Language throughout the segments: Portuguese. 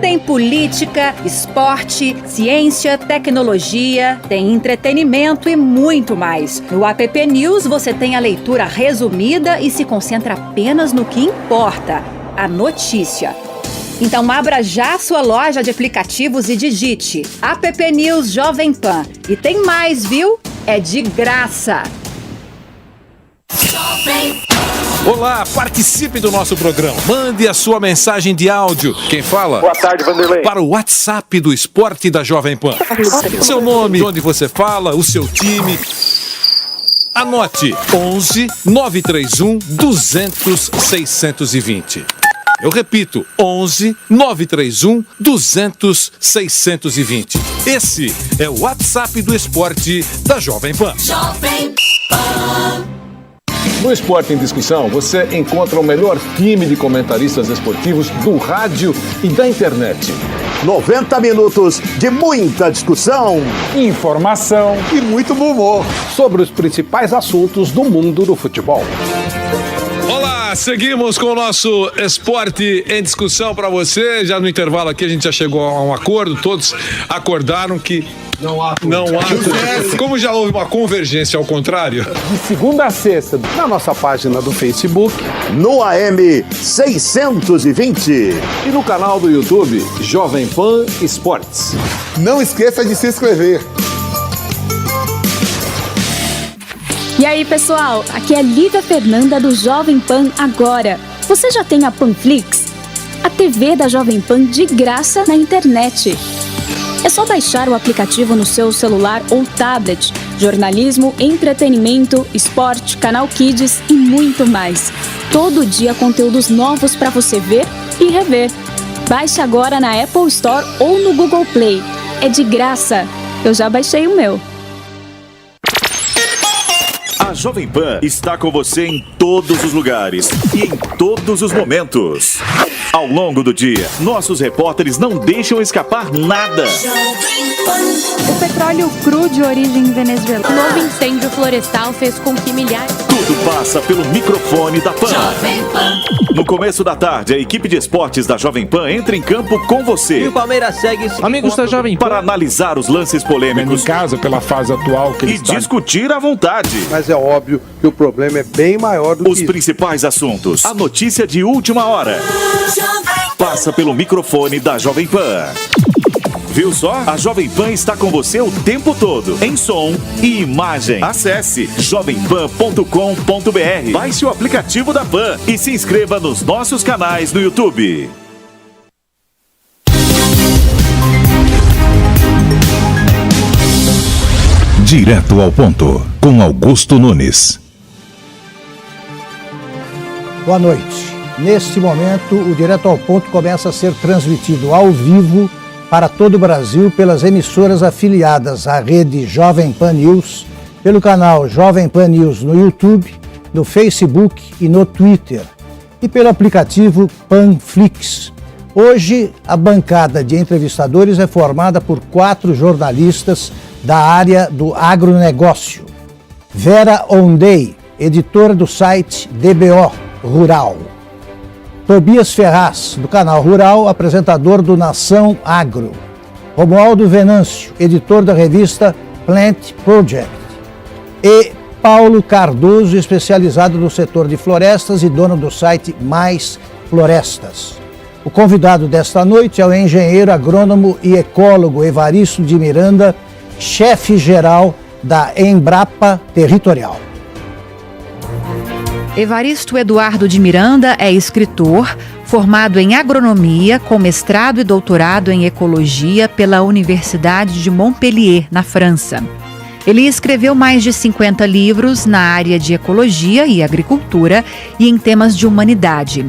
Tem política, esporte, ciência, tecnologia, tem entretenimento e muito mais. No App News você tem a leitura resumida e se concentra apenas no que importa, a notícia. Então abra já sua loja de aplicativos e digite App News Jovem Pan. E tem mais, viu? É de graça. Olá, participe do nosso programa. Mande a sua mensagem de áudio. Quem fala? Boa tarde, Vanderlei. Para o WhatsApp do Esporte da Jovem Pan. Seu nome, de onde você fala, o seu time. Anote 11 931 200 620. Eu repito, 11 931 200 620. Esse é o WhatsApp do Esporte da Jovem Pan. Jovem Pan. No Esporte em Discussão, você encontra o melhor time de comentaristas esportivos do rádio e da internet. 90 minutos de muita discussão, informação e muito bom humor sobre os principais assuntos do mundo do futebol. Olá, seguimos com o nosso Esporte em Discussão para você. Já no intervalo aqui a gente já chegou a um acordo, todos acordaram que não há. Como já houve uma convergência ao contrário? De segunda a sexta, na nossa página do Facebook, no AM 620 e no canal do YouTube Jovem Pan Esportes. Não esqueça de se inscrever. E aí, pessoal, aqui é Lívia Fernanda do Jovem Pan Agora. Você já tem a Panflix? A TV da Jovem Pan de graça na internet. É só baixar o aplicativo no seu celular ou tablet. Jornalismo, entretenimento, esporte, canal Kids e muito mais. Todo dia conteúdos novos para você ver e rever. Baixe agora na Apple Store ou no Google Play. É de graça. Eu já baixei o meu. A Jovem Pan está com você em todos os lugares e em todos os momentos. Ao longo do dia, nossos repórteres não deixam escapar nada. O petróleo cru de origem venezuelana. O novo incêndio florestal fez com que milhares... Tudo passa pelo microfone da Pan. Jovem Pan. No começo da tarde, a equipe de esportes da Jovem Pan entra em campo com você. E o Palmeiras segue... Amigos da Jovem Pan. Para analisar os lances polêmicos. Em casa, pela fase atual que e discutir à vontade. Mas é óbvio que o problema é bem maior do que os principais assuntos. A notícia de última hora. Passa pelo microfone da Jovem Pan. Viu só? A Jovem Pan está com você o tempo todo, em som e imagem. Acesse jovempan.com.br, baixe o aplicativo da Pan e se inscreva nos nossos canais no YouTube. Direto ao ponto, com Augusto Nunes. Boa noite. Neste momento, o Direto ao Ponto começa a ser transmitido ao vivo para todo o Brasil pelas emissoras afiliadas à rede Jovem Pan News, pelo canal Jovem Pan News no YouTube, no Facebook e no Twitter, e pelo aplicativo Panflix. Hoje, a bancada de entrevistadores é formada por 4 jornalistas da área do agronegócio. Vera Ondei, editora do site DBO Rural. Tobias Ferraz, do canal Rural, apresentador do Nação Agro. Romualdo Venâncio, editor da revista Plant Project. E Paulo Cardoso, especializado no setor de florestas e dono do site Mais Florestas. O convidado desta noite é o engenheiro agrônomo e ecólogo Evaristo de Miranda, chefe-geral da Embrapa Territorial. Evaristo Eduardo de Miranda é escritor, formado em agronomia, com mestrado e doutorado em ecologia pela Universidade de Montpellier, na França. Ele escreveu mais de 50 livros na área de ecologia e agricultura e em temas de humanidade.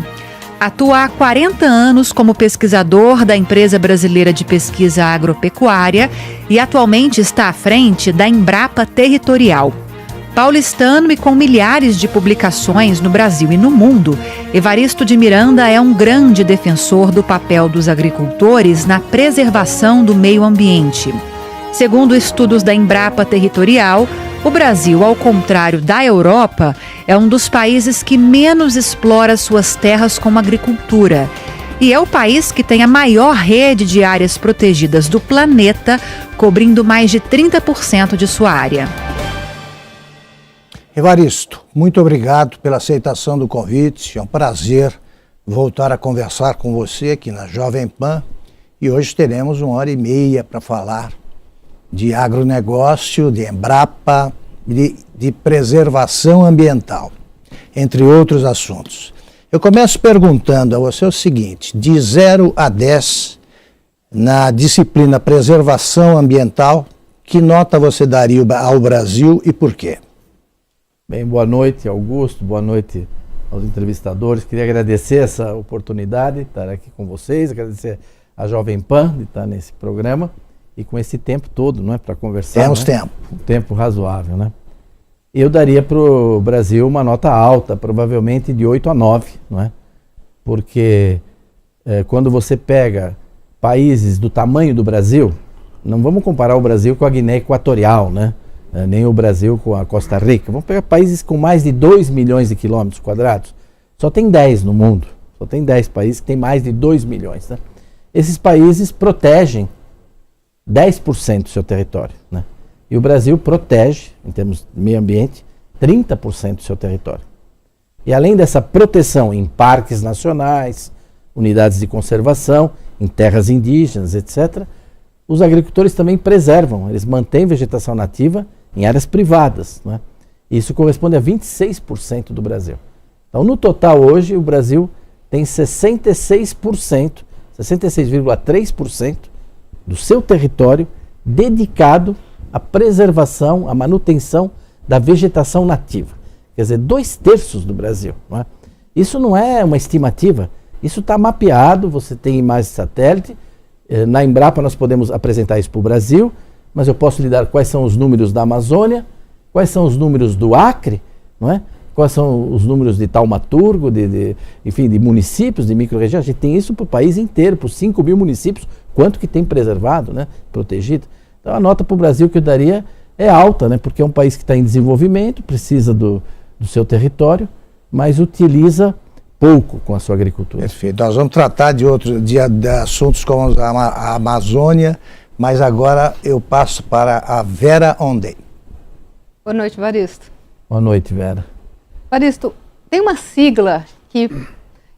Atua há 40 anos como pesquisador da Empresa Brasileira de Pesquisa Agropecuária e atualmente está à frente da Embrapa Territorial. Paulistano e com milhares de publicações no Brasil e no mundo, Evaristo de Miranda é um grande defensor do papel dos agricultores na preservação do meio ambiente. Segundo estudos da Embrapa Territorial, o Brasil, ao contrário da Europa, é um dos países que menos explora suas terras com agricultura. e é o país que tem a maior rede de áreas protegidas do planeta, cobrindo mais de 30% de sua área. Evaristo, muito obrigado pela aceitação do convite. É um prazer voltar a conversar com você aqui na Jovem Pan. E hoje teremos 1h30 para falar de agronegócio, de Embrapa, de preservação ambiental, entre outros assuntos. Eu começo perguntando a você o seguinte: de 0 a 10, na disciplina preservação ambiental, que nota você daria ao Brasil e por quê? Bem, boa noite, Augusto, boa noite aos entrevistadores. Queria agradecer essa oportunidade de estar aqui com vocês, agradecer a Jovem Pan de estar nesse programa e com esse tempo todo, não é, para conversar. Temos tempo. Um tempo razoável, né? Eu daria para o Brasil uma nota alta, provavelmente de 8 a 9, não é? Porque quando você pega países do tamanho do Brasil, não vamos comparar o Brasil com a Guiné Equatorial, né? Nem o Brasil com a Costa Rica. Vamos pegar países com mais de 2 milhões de quilômetros quadrados. Só tem 10 no mundo. Só tem 10 países que têm mais de 2 milhões. Né? Esses países protegem 10% do seu território. Né? E o Brasil protege, em termos de meio ambiente, 30% do seu território. E além dessa proteção em parques nacionais, unidades de conservação, em terras indígenas, etc., os agricultores também preservam, eles mantêm vegetação nativa em áreas privadas. Né? Isso corresponde a 26% do Brasil. Então, no total, hoje, o Brasil tem 66,3% do seu território dedicado à preservação, à manutenção da vegetação nativa. Quer dizer, 2/3 do Brasil. Não é? Isso não é uma estimativa, isso está mapeado, você tem imagens de satélite. Na Embrapa nós podemos apresentar isso para o Brasil, mas eu posso lhe dar quais são os números da Amazônia, quais são os números do Acre, não é? Quais são os números de Taumaturgo, enfim, de municípios, de micro-regiões. A gente tem isso para o país inteiro, para os 5 mil municípios, quanto que tem preservado, né? Protegido. Então a nota para o Brasil que eu daria é alta, né? Porque é um país que está em desenvolvimento, precisa do seu território, mas utiliza pouco com a sua agricultura. Perfeito. Nós vamos tratar de assuntos como a Amazônia, mas agora eu passo para a Vera Ondem. Boa noite, Evaristo. Boa noite, Vera. Evaristo, tem uma sigla que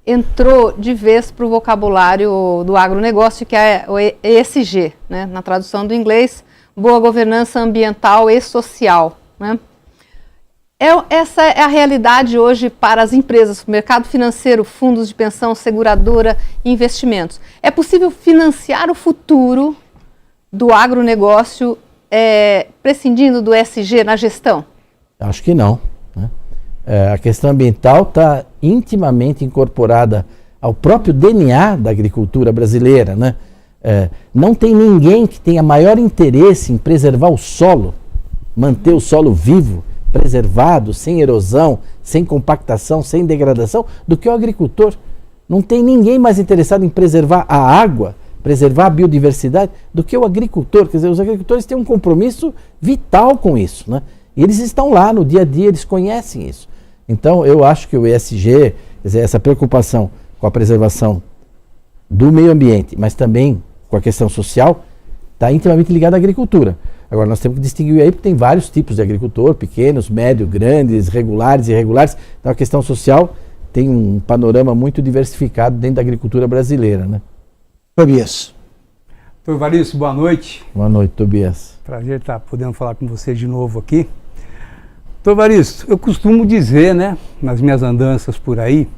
entrou de vez para o vocabulário do agronegócio, que é o ESG, né? Na tradução do inglês, Boa Governança Ambiental e Social, né? Essa é a realidade hoje para as empresas, mercado financeiro, fundos de pensão, seguradora, investimentos. É possível financiar o futuro do agronegócio prescindindo do ESG na gestão? Acho que não. Né? A questão ambiental está intimamente incorporada ao próprio DNA da agricultura brasileira. Né? Não tem ninguém que tenha maior interesse em preservar o solo, manter o solo vivo, preservado, sem erosão, sem compactação, sem degradação, do que o agricultor. Não tem ninguém mais interessado em preservar a água, preservar a biodiversidade, do que o agricultor. Quer dizer, os agricultores têm um compromisso vital com isso, né? E eles estão lá no dia a dia, eles conhecem isso. Então, eu acho que o ESG, quer dizer, essa preocupação com a preservação do meio ambiente, mas também com a questão social, está intimamente ligada à agricultura. Agora, nós temos que distinguir aí, porque tem vários tipos de agricultor, pequenos, médios, grandes, regulares e irregulares. Então, a questão social tem um panorama muito diversificado dentro da agricultura brasileira, né? Tobias. Doutor Evaristo, boa noite. Boa noite, Tobias. Prazer estar podendo falar com você de novo aqui. Doutor Evaristo, eu costumo dizer, né, nas minhas andanças por aí,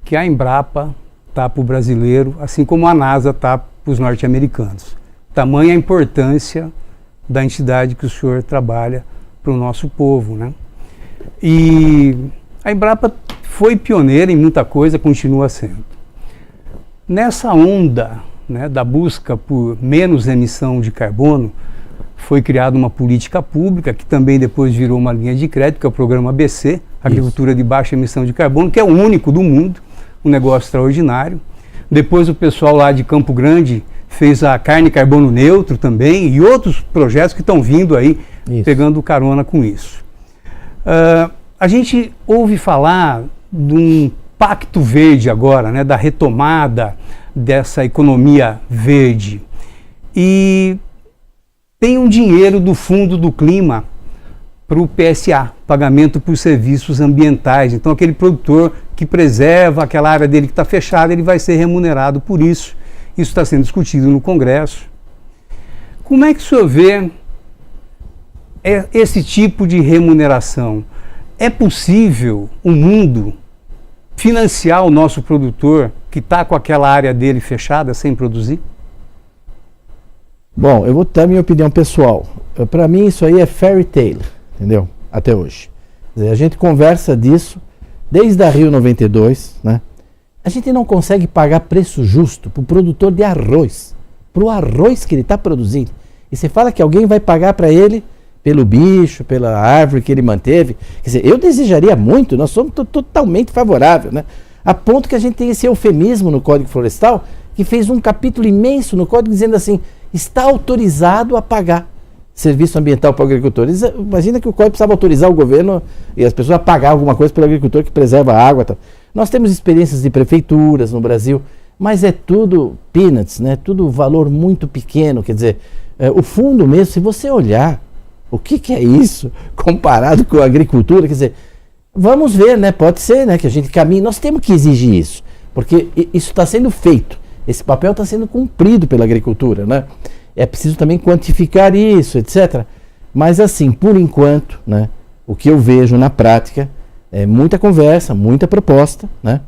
que a Embrapa está para o brasileiro, assim como a NASA está para os norte-americanos. Tamanha a importância da entidade que o senhor trabalha para o nosso povo, né? E a Embrapa foi pioneira em muita coisa, continua sendo. Nessa onda, né, da busca por menos emissão de carbono, foi criada uma política pública, que também depois virou uma linha de crédito, que é o programa ABC, Agricultura de Baixa Emissão de Carbono, que é o único do mundo, um negócio extraordinário. Depois o pessoal lá de Campo Grande fez a carne carbono neutro também, e outros projetos que estão vindo aí, pegando carona com isso. A gente ouve falar de um pacto verde agora, né, da retomada dessa economia verde. E tem um dinheiro do Fundo do Clima para o PSA, pagamento por serviços ambientais. Então aquele produtor que preserva aquela área dele que está fechada, ele vai ser remunerado por isso. Isso está sendo discutido no Congresso. Como é que o senhor vê esse tipo de remuneração? É possível o mundo financiar o nosso produtor que está com aquela área dele fechada sem produzir? Bom, eu vou dar minha opinião pessoal. Para mim isso aí é fairy tale, entendeu? Até hoje. Quer dizer, a gente conversa disso desde a Rio 92, né? A gente não consegue pagar preço justo para o produtor de arroz, para o arroz que ele está produzindo. E você fala que alguém vai pagar para ele pelo bicho, pela árvore que ele manteve. Quer dizer, eu desejaria muito, nós somos totalmente favoráveis, né? A ponto que a gente tem esse eufemismo no Código Florestal, que fez um capítulo imenso no Código dizendo assim, está autorizado a pagar serviço ambiental para o agricultor. Imagina que o Código precisava autorizar o governo e as pessoas a pagar alguma coisa pelo agricultor que preserva a água. Tal. Nós temos experiências de prefeituras no Brasil, mas é tudo peanuts, né? Tudo valor muito pequeno. Quer dizer, o fundo mesmo, se você olhar, o que é isso comparado com a agricultura? Quer dizer, vamos ver, né? Pode ser, né, que a gente caminhe. Nós temos que exigir isso, porque isso está sendo feito. Esse papel está sendo cumprido pela agricultura, né? É preciso também quantificar isso, etc. Mas assim, por enquanto, né, o que eu vejo na prática é muita conversa, muita proposta, né?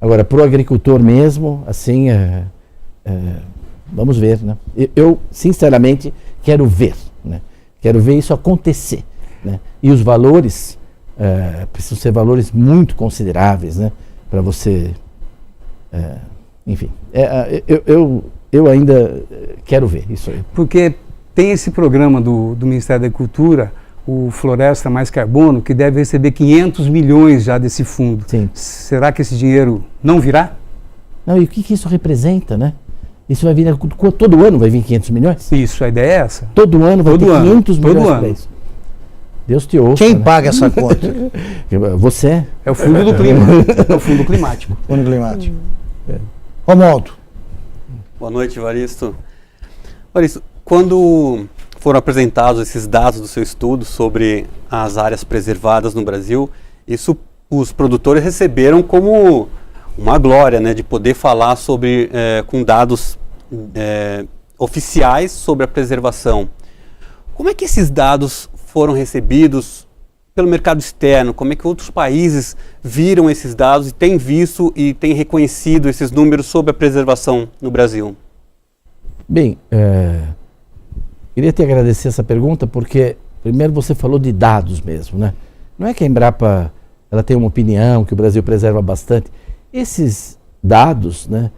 Agora, para o agricultor mesmo, assim, vamos ver, né? Eu, sinceramente, quero ver, né? Quero ver isso acontecer, né? E os valores precisam ser valores muito consideráveis, né? Para você... enfim, eu ainda quero ver isso aí. Porque tem esse programa do Ministério da Agricultura, o Floresta Mais Carbono, que deve receber 500 milhões já desse fundo. Sim. Será que esse dinheiro não virá? Não, e o que isso representa, né? Isso vai vir, todo ano vai vir 500 milhões? Isso, a ideia é essa. Todo ano vai ter 500 milhões para isso. Deus te ouça. Quem né? paga essa conta? Você. É o fundo do clima. É o fundo climático. Fundo climático. Romualdo. Boa noite, Evaristo. Evaristo, quando foram apresentados esses dados do seu estudo sobre as áreas preservadas no Brasil, isso os produtores receberam como uma glória, né, de poder falar sobre, com dados oficiais sobre a preservação. Como é que esses dados foram recebidos pelo mercado externo? Como é que outros países viram esses dados e têm visto e têm reconhecido esses números sobre a preservação no Brasil? Bem, queria te agradecer essa pergunta porque, primeiro, você falou de dados mesmo, né? Não é que a Embrapa ela tem uma opinião que o Brasil preserva bastante. Esses dados, né,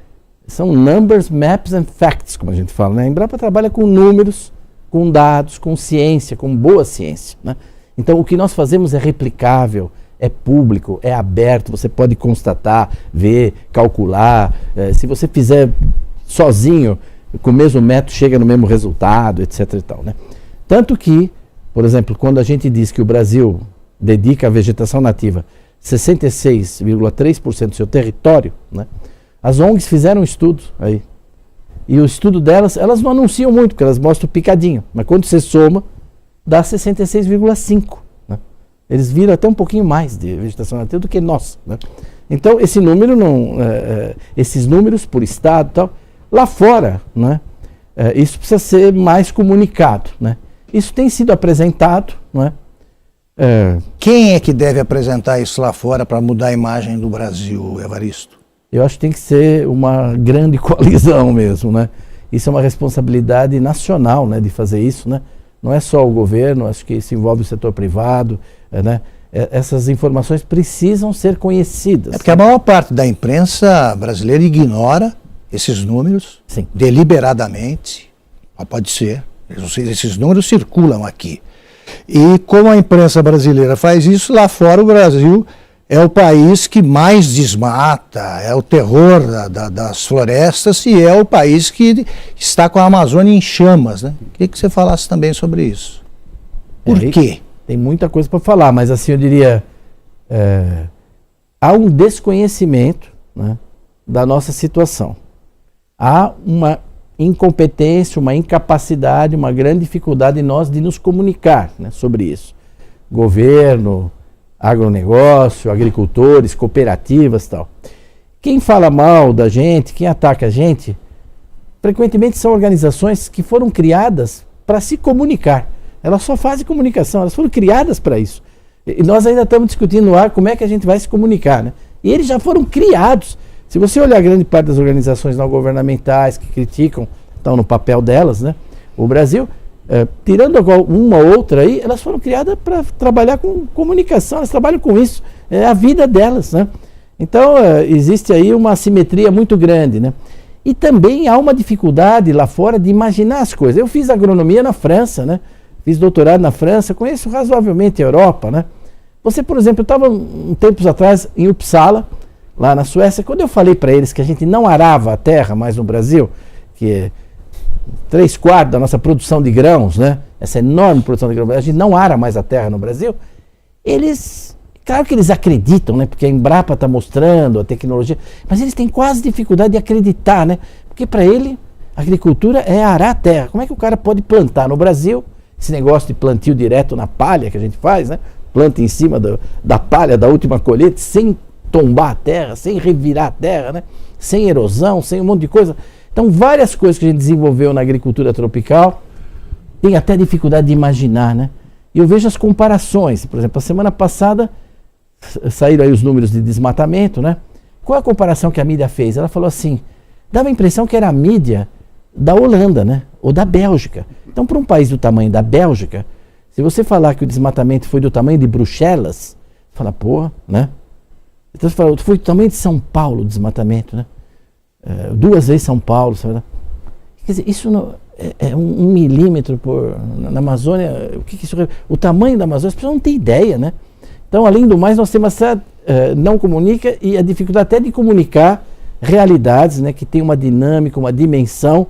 são numbers, maps and facts, como a gente fala, né? A Embrapa trabalha com números, com dados, com ciência, com boa ciência, né? Então, o que nós fazemos é replicável, é público, é aberto, você pode constatar, ver, calcular. Se você fizer sozinho, com o mesmo método, chega no mesmo resultado, etc. e tal, né? Tanto que, por exemplo, quando a gente diz que o Brasil dedica à vegetação nativa 66,3% do seu território, né? As ONGs fizeram um estudo aí. E o estudo delas, elas não anunciam muito, porque elas mostram picadinho. Mas quando você soma, dá 66,5%. Né? Eles viram até um pouquinho mais de vegetação nativa do que nós. Né? Então, esse número não, esses números por estado e tal, lá fora, né, isso precisa ser mais comunicado. Né? Isso tem sido apresentado. Não é? Quem é que deve apresentar isso lá fora para mudar a imagem do Brasil, Evaristo? Eu acho que tem que ser uma grande coalizão mesmo, né? Isso é uma responsabilidade nacional, né, de fazer isso, né? Não é só o governo, acho que isso envolve o setor privado, né? Essas informações precisam ser conhecidas. É porque a maior parte da imprensa brasileira ignora esses números. Sim. Deliberadamente, pode ser, esses números circulam aqui. E como a imprensa brasileira faz isso, lá fora o Brasil é o país que mais desmata, é o terror das florestas e é o país que está com a Amazônia em chamas, né? Queria que você falasse também sobre isso. Por quê? Tem muita coisa para falar, mas assim eu diria, há um desconhecimento, né, da nossa situação. Há uma incompetência, uma incapacidade, uma grande dificuldade em nós de nos comunicar, né, sobre isso. Governo, agronegócio, agricultores, cooperativas e tal. Quem fala mal da gente, quem ataca a gente, frequentemente são organizações que foram criadas para se comunicar. Elas só fazem comunicação, elas foram criadas para isso. E nós ainda estamos discutindo lá como é que a gente vai se comunicar, né? E eles já foram criados. Se você olhar grande parte das organizações não governamentais que criticam, estão no papel delas, né? O Brasil, tirando uma ou outra aí, elas foram criadas para trabalhar com comunicação, elas trabalham com isso, é a vida delas, né? Então, existe aí uma assimetria muito grande, né? E também há uma dificuldade lá fora de imaginar as coisas. Eu fiz agronomia na França, né? Fiz doutorado na França, conheço razoavelmente a Europa, né? Você, por exemplo, eu estava tempos atrás em Uppsala, lá na Suécia, quando eu falei para eles que a gente não arava a terra mais no Brasil, que 3/4 da nossa produção de grãos, né? Essa enorme produção de grãos, a gente não ara mais a terra no Brasil, eles, claro que eles acreditam, né? Porque a Embrapa está mostrando a tecnologia, mas eles têm quase dificuldade de acreditar, né? Porque para ele, a agricultura é arar a terra. Como é que o cara pode plantar no Brasil, esse negócio de plantio direto na palha que a gente faz, né? Planta em cima da palha da última colheita, sem tombar a terra, sem revirar a terra, né? Sem erosão, sem um monte de coisa. Então, várias coisas que a gente desenvolveu na agricultura tropical, tem até dificuldade de imaginar, né? E eu vejo as comparações. Por exemplo, a semana passada saíram aí os números de desmatamento, né? Qual a comparação que a mídia fez? Ela falou assim, dava a impressão que era a mídia da Holanda, né? Ou da Bélgica. Então, para um país do tamanho da Bélgica, se você falar que o desmatamento foi do tamanho de Bruxelas, fala, porra, né? Então você fala, foi do tamanho de São Paulo o desmatamento, né? 2 vezes São Paulo, sabe? Quer dizer, isso não, é 1 milímetro na Amazônia, o tamanho da Amazônia, as pessoas não têm ideia, né? Então, além do mais, nós temos essa não comunica e a dificuldade até de comunicar realidades, né? Que tem uma dinâmica, uma dimensão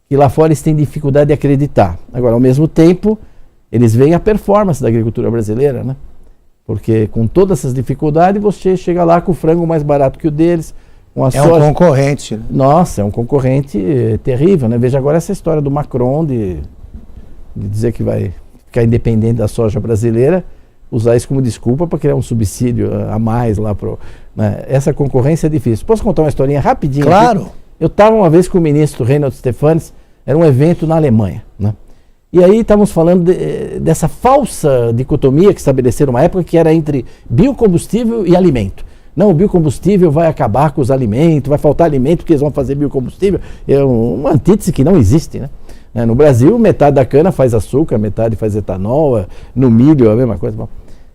que lá fora eles têm dificuldade de acreditar. Agora, ao mesmo tempo, eles veem a performance da agricultura brasileira, né? Porque com todas essas dificuldades, você chega lá com o frango mais barato que o deles, com a soja. Um concorrente. Né? Nossa, é um concorrente terrível, né? Veja agora essa história do Macron de dizer que vai ficar independente da soja brasileira, usar isso como desculpa para criar um subsídio a mais lá pro, né? Essa concorrência é difícil. Posso contar uma historinha rapidinho? Claro. Aqui? Eu estava uma vez com o ministro Reinhold Stefanes, era um evento na Alemanha, né? E aí estávamos falando dessa falsa dicotomia que estabeleceram uma época que era entre biocombustível e alimento. Não, o biocombustível vai acabar com os alimentos, vai faltar alimento porque eles vão fazer biocombustível. É uma antítese que não existe, né? No Brasil, metade da cana faz açúcar, metade faz etanol, no milho a mesma coisa.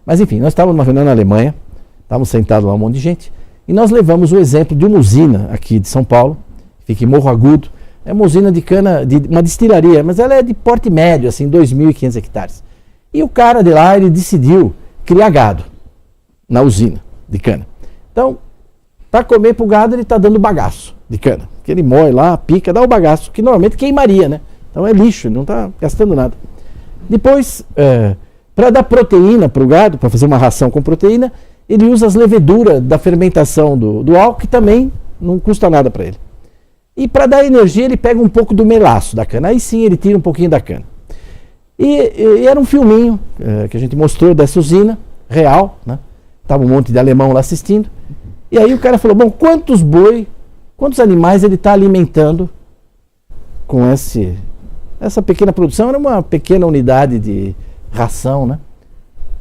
Mas enfim, nós estávamos numa reunião na Alemanha, estávamos sentados lá um monte de gente, e nós levamos o exemplo de uma usina aqui de São Paulo, fica em Morro Agudo. É uma usina de cana, uma destilaria, mas ela é de porte médio, assim, 2.500 hectares. E o cara de lá, ele decidiu criar gado na usina de cana. Então, para comer para o gado, ele está dando bagaço de cana. Que ele moe lá, pica, dá o bagaço, que normalmente queimaria, né? Então é lixo, ele não está gastando nada. Depois, para dar proteína para o gado, para fazer uma ração com proteína, ele usa as leveduras da fermentação do álcool, que também não custa nada para ele. E para dar energia, ele pega um pouco do melaço da cana. Aí sim, ele tira um pouquinho da cana. E era um filminho que a gente mostrou dessa usina, real, né? Tava um monte de alemão lá assistindo. E aí o cara falou, bom, quantos animais ele está alimentando com essa pequena produção? Era uma pequena unidade de ração, né?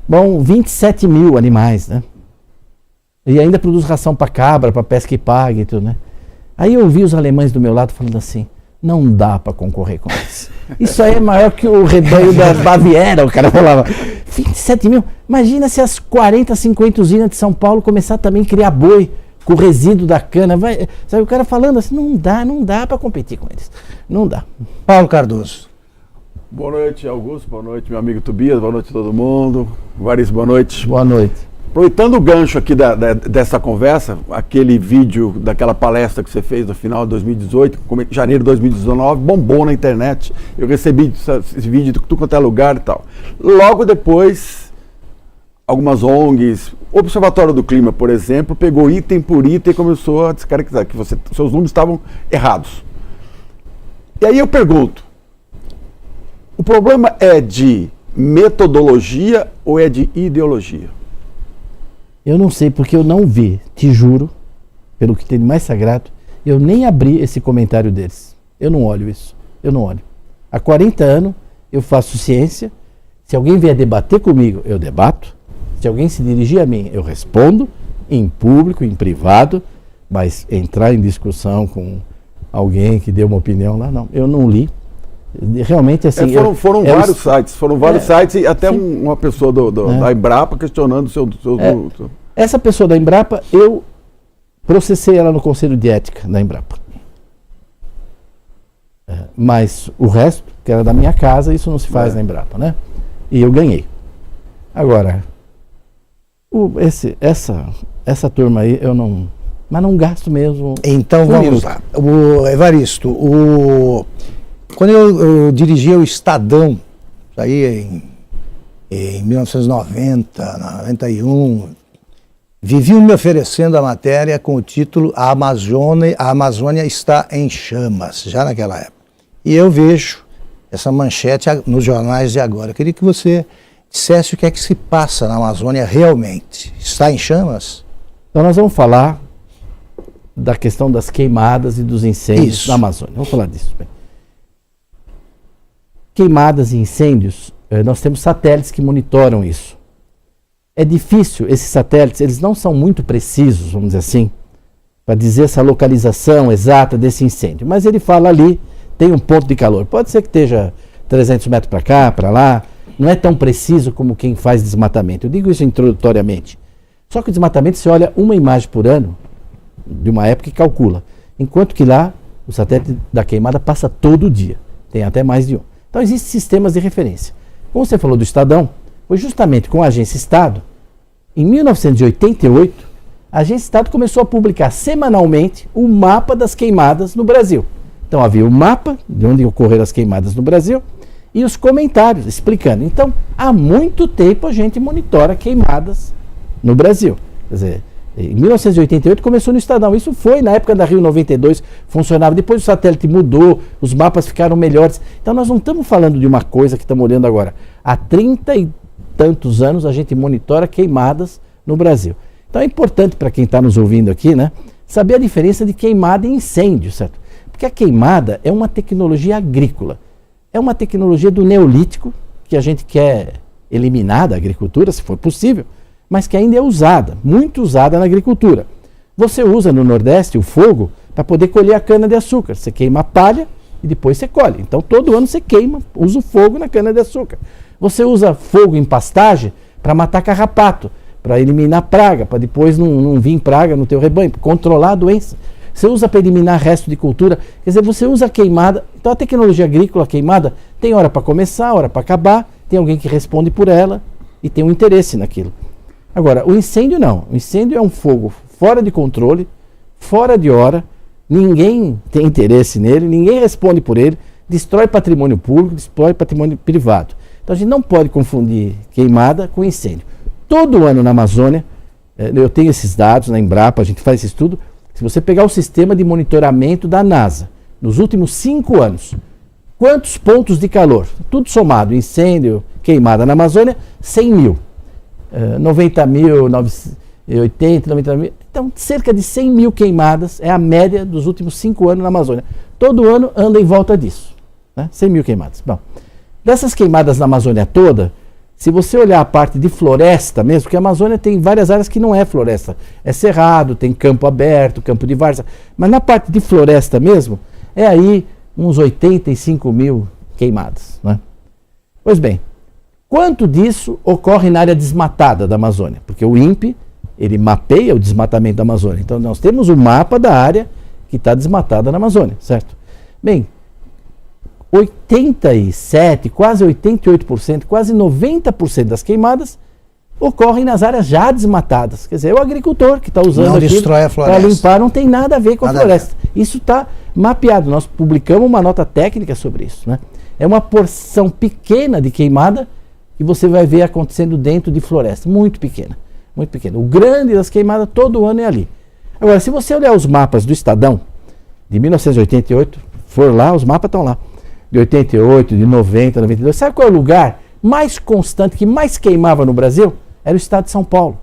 Bom, 27 mil animais, né? E ainda produz ração para cabra, para pesca e pague e tudo, né? Aí eu ouvi os alemães do meu lado falando assim, não dá para concorrer com eles. Isso aí é maior que o rebanho da Baviera, o cara falava. 27 mil? Imagina se as 40, 50 usinas de São Paulo começar também a criar boi com o resíduo da cana. Sabe, o cara falando assim, não dá para competir com eles. Não dá. Paulo Cardoso. Boa noite, Augusto. Boa noite, meu amigo Tobias. Boa noite a todo mundo. Variz, boa noite. Boa noite. Aproveitando o gancho aqui dessa conversa, aquele vídeo daquela palestra que você fez no final de 2018, janeiro de 2019, bombou na internet. Eu recebi esse vídeo de tudo quanto é lugar e tal. Logo depois, algumas ONGs, O Observatório do Clima, por exemplo, pegou item por item e começou a descaracterizar, que seus números estavam errados. E aí eu pergunto, o problema é de metodologia ou é de ideologia? Eu não sei, porque eu não vi, te juro, pelo que tem de mais sagrado, eu nem abri esse comentário deles. Eu não olho isso, eu não olho. Há 40 anos eu faço ciência, se alguém vier debater comigo, eu debato. Se alguém se dirigir a mim, eu respondo, em público, em privado, mas entrar em discussão com alguém que deu uma opinião lá, não. Eu não li. Realmente, assim... foram vários sites e até uma pessoa da Embrapa questionando o seu... Essa pessoa da Embrapa, eu processei ela no Conselho de Ética da Embrapa. Mas o resto, que era da minha casa, isso não se faz na Embrapa, né? E eu ganhei. Agora, essa turma aí, eu não... Mas não gasto mesmo. Então vamos lá. Evaristo, quando eu dirigia o Estadão, aí em 1990, 91, viviam me oferecendo a matéria com o título A Amazônia está em chamas, já naquela época. E eu vejo essa manchete nos jornais de agora. Eu queria que você dissesse o que é que se passa na Amazônia realmente. Está em chamas? Então nós vamos falar da questão das queimadas e dos incêndios na Amazônia. Vamos falar disso. Bem. Queimadas e incêndios, nós temos satélites que monitoram isso. É difícil, esses satélites, eles não são muito precisos, vamos dizer assim, para dizer essa localização exata desse incêndio. Mas ele fala ali, tem um ponto de calor. Pode ser que esteja 300 metros para cá, para lá. Não é tão preciso como quem faz desmatamento. Eu digo isso introdutoriamente. Só que o desmatamento, você olha uma imagem por ano, de uma época, e calcula. Enquanto que lá, o satélite da queimada passa todo dia. Tem até mais de um. Então, existem sistemas de referência. Como você falou do Estadão, foi justamente com a Agência Estado, em 1988, a Agência Estado começou a publicar semanalmente o mapa das queimadas no Brasil. Então, havia o mapa de onde ocorreram as queimadas no Brasil e os comentários explicando. Então, há muito tempo a gente monitora queimadas no Brasil. Quer dizer, em 1988 começou no Estadão. Isso foi na época da Rio 92, funcionava. Depois o satélite mudou, os mapas ficaram melhores. Então nós não estamos falando de uma coisa que estamos olhando agora. Há 30 e tantos anos a gente monitora queimadas no Brasil. Então é importante para quem está nos ouvindo aqui, né, saber a diferença de queimada e incêndio, certo? Porque a queimada é uma tecnologia agrícola. É uma tecnologia do Neolítico que a gente quer eliminar da agricultura, se for possível, mas que ainda é usada, muito usada na agricultura. Você usa no Nordeste o fogo para poder colher a cana-de-açúcar. Você queima a palha e depois você colhe. Então todo ano você queima, usa o fogo na cana-de-açúcar. Você usa fogo em pastagem para matar carrapato, para eliminar praga, para depois não vir praga no teu rebanho, para controlar a doença. Você usa para eliminar resto de cultura. Quer dizer, você usa a queimada. Então a tecnologia agrícola, a queimada, tem hora para começar, hora para acabar, tem alguém que responde por ela e tem um interesse naquilo. Agora, o incêndio não. O incêndio é um fogo fora de controle, fora de hora, ninguém tem interesse nele, ninguém responde por ele, destrói patrimônio público, destrói patrimônio privado. Então a gente não pode confundir queimada com incêndio. Todo ano na Amazônia, eu tenho esses dados na Embrapa, a gente faz esse estudo. Se você pegar o sistema de monitoramento da NASA, nos últimos 5 anos, quantos pontos de calor? Tudo somado, incêndio, queimada na Amazônia, 100 mil. 90 mil, 80, 90 mil. Então, cerca de 100 mil queimadas é a média dos últimos 5 anos na Amazônia. Todo ano anda em volta disso. Né? 100 mil queimadas. Bom, dessas queimadas na Amazônia toda, se você olhar a parte de floresta mesmo, porque a Amazônia tem várias áreas que não é floresta. É cerrado, tem campo aberto, campo de várzea. Mas na parte de floresta mesmo, é aí uns 85 mil queimadas. Né? Pois bem, quanto disso ocorre na área desmatada da Amazônia? Porque o INPE, ele mapeia o desmatamento da Amazônia. Então nós temos o mapa da área que está desmatada na Amazônia, certo? Bem, 87%, quase 88%, quase 90% das queimadas ocorrem nas áreas já desmatadas. Quer dizer, é o agricultor que está usando aquilo para limpar, não tem nada a ver com a floresta. Isso está mapeado. Nós publicamos uma nota técnica sobre isso. Né? É uma porção pequena de queimada que você vai ver acontecendo dentro de floresta, muito pequena. Muito pequeno. O grande das queimadas todo ano é ali. Agora, se você olhar os mapas do Estadão, de 1988, for lá, os mapas estão lá. De 88, de 90, 92. Sabe qual é o lugar mais constante, que mais queimava no Brasil? Era o estado de São Paulo.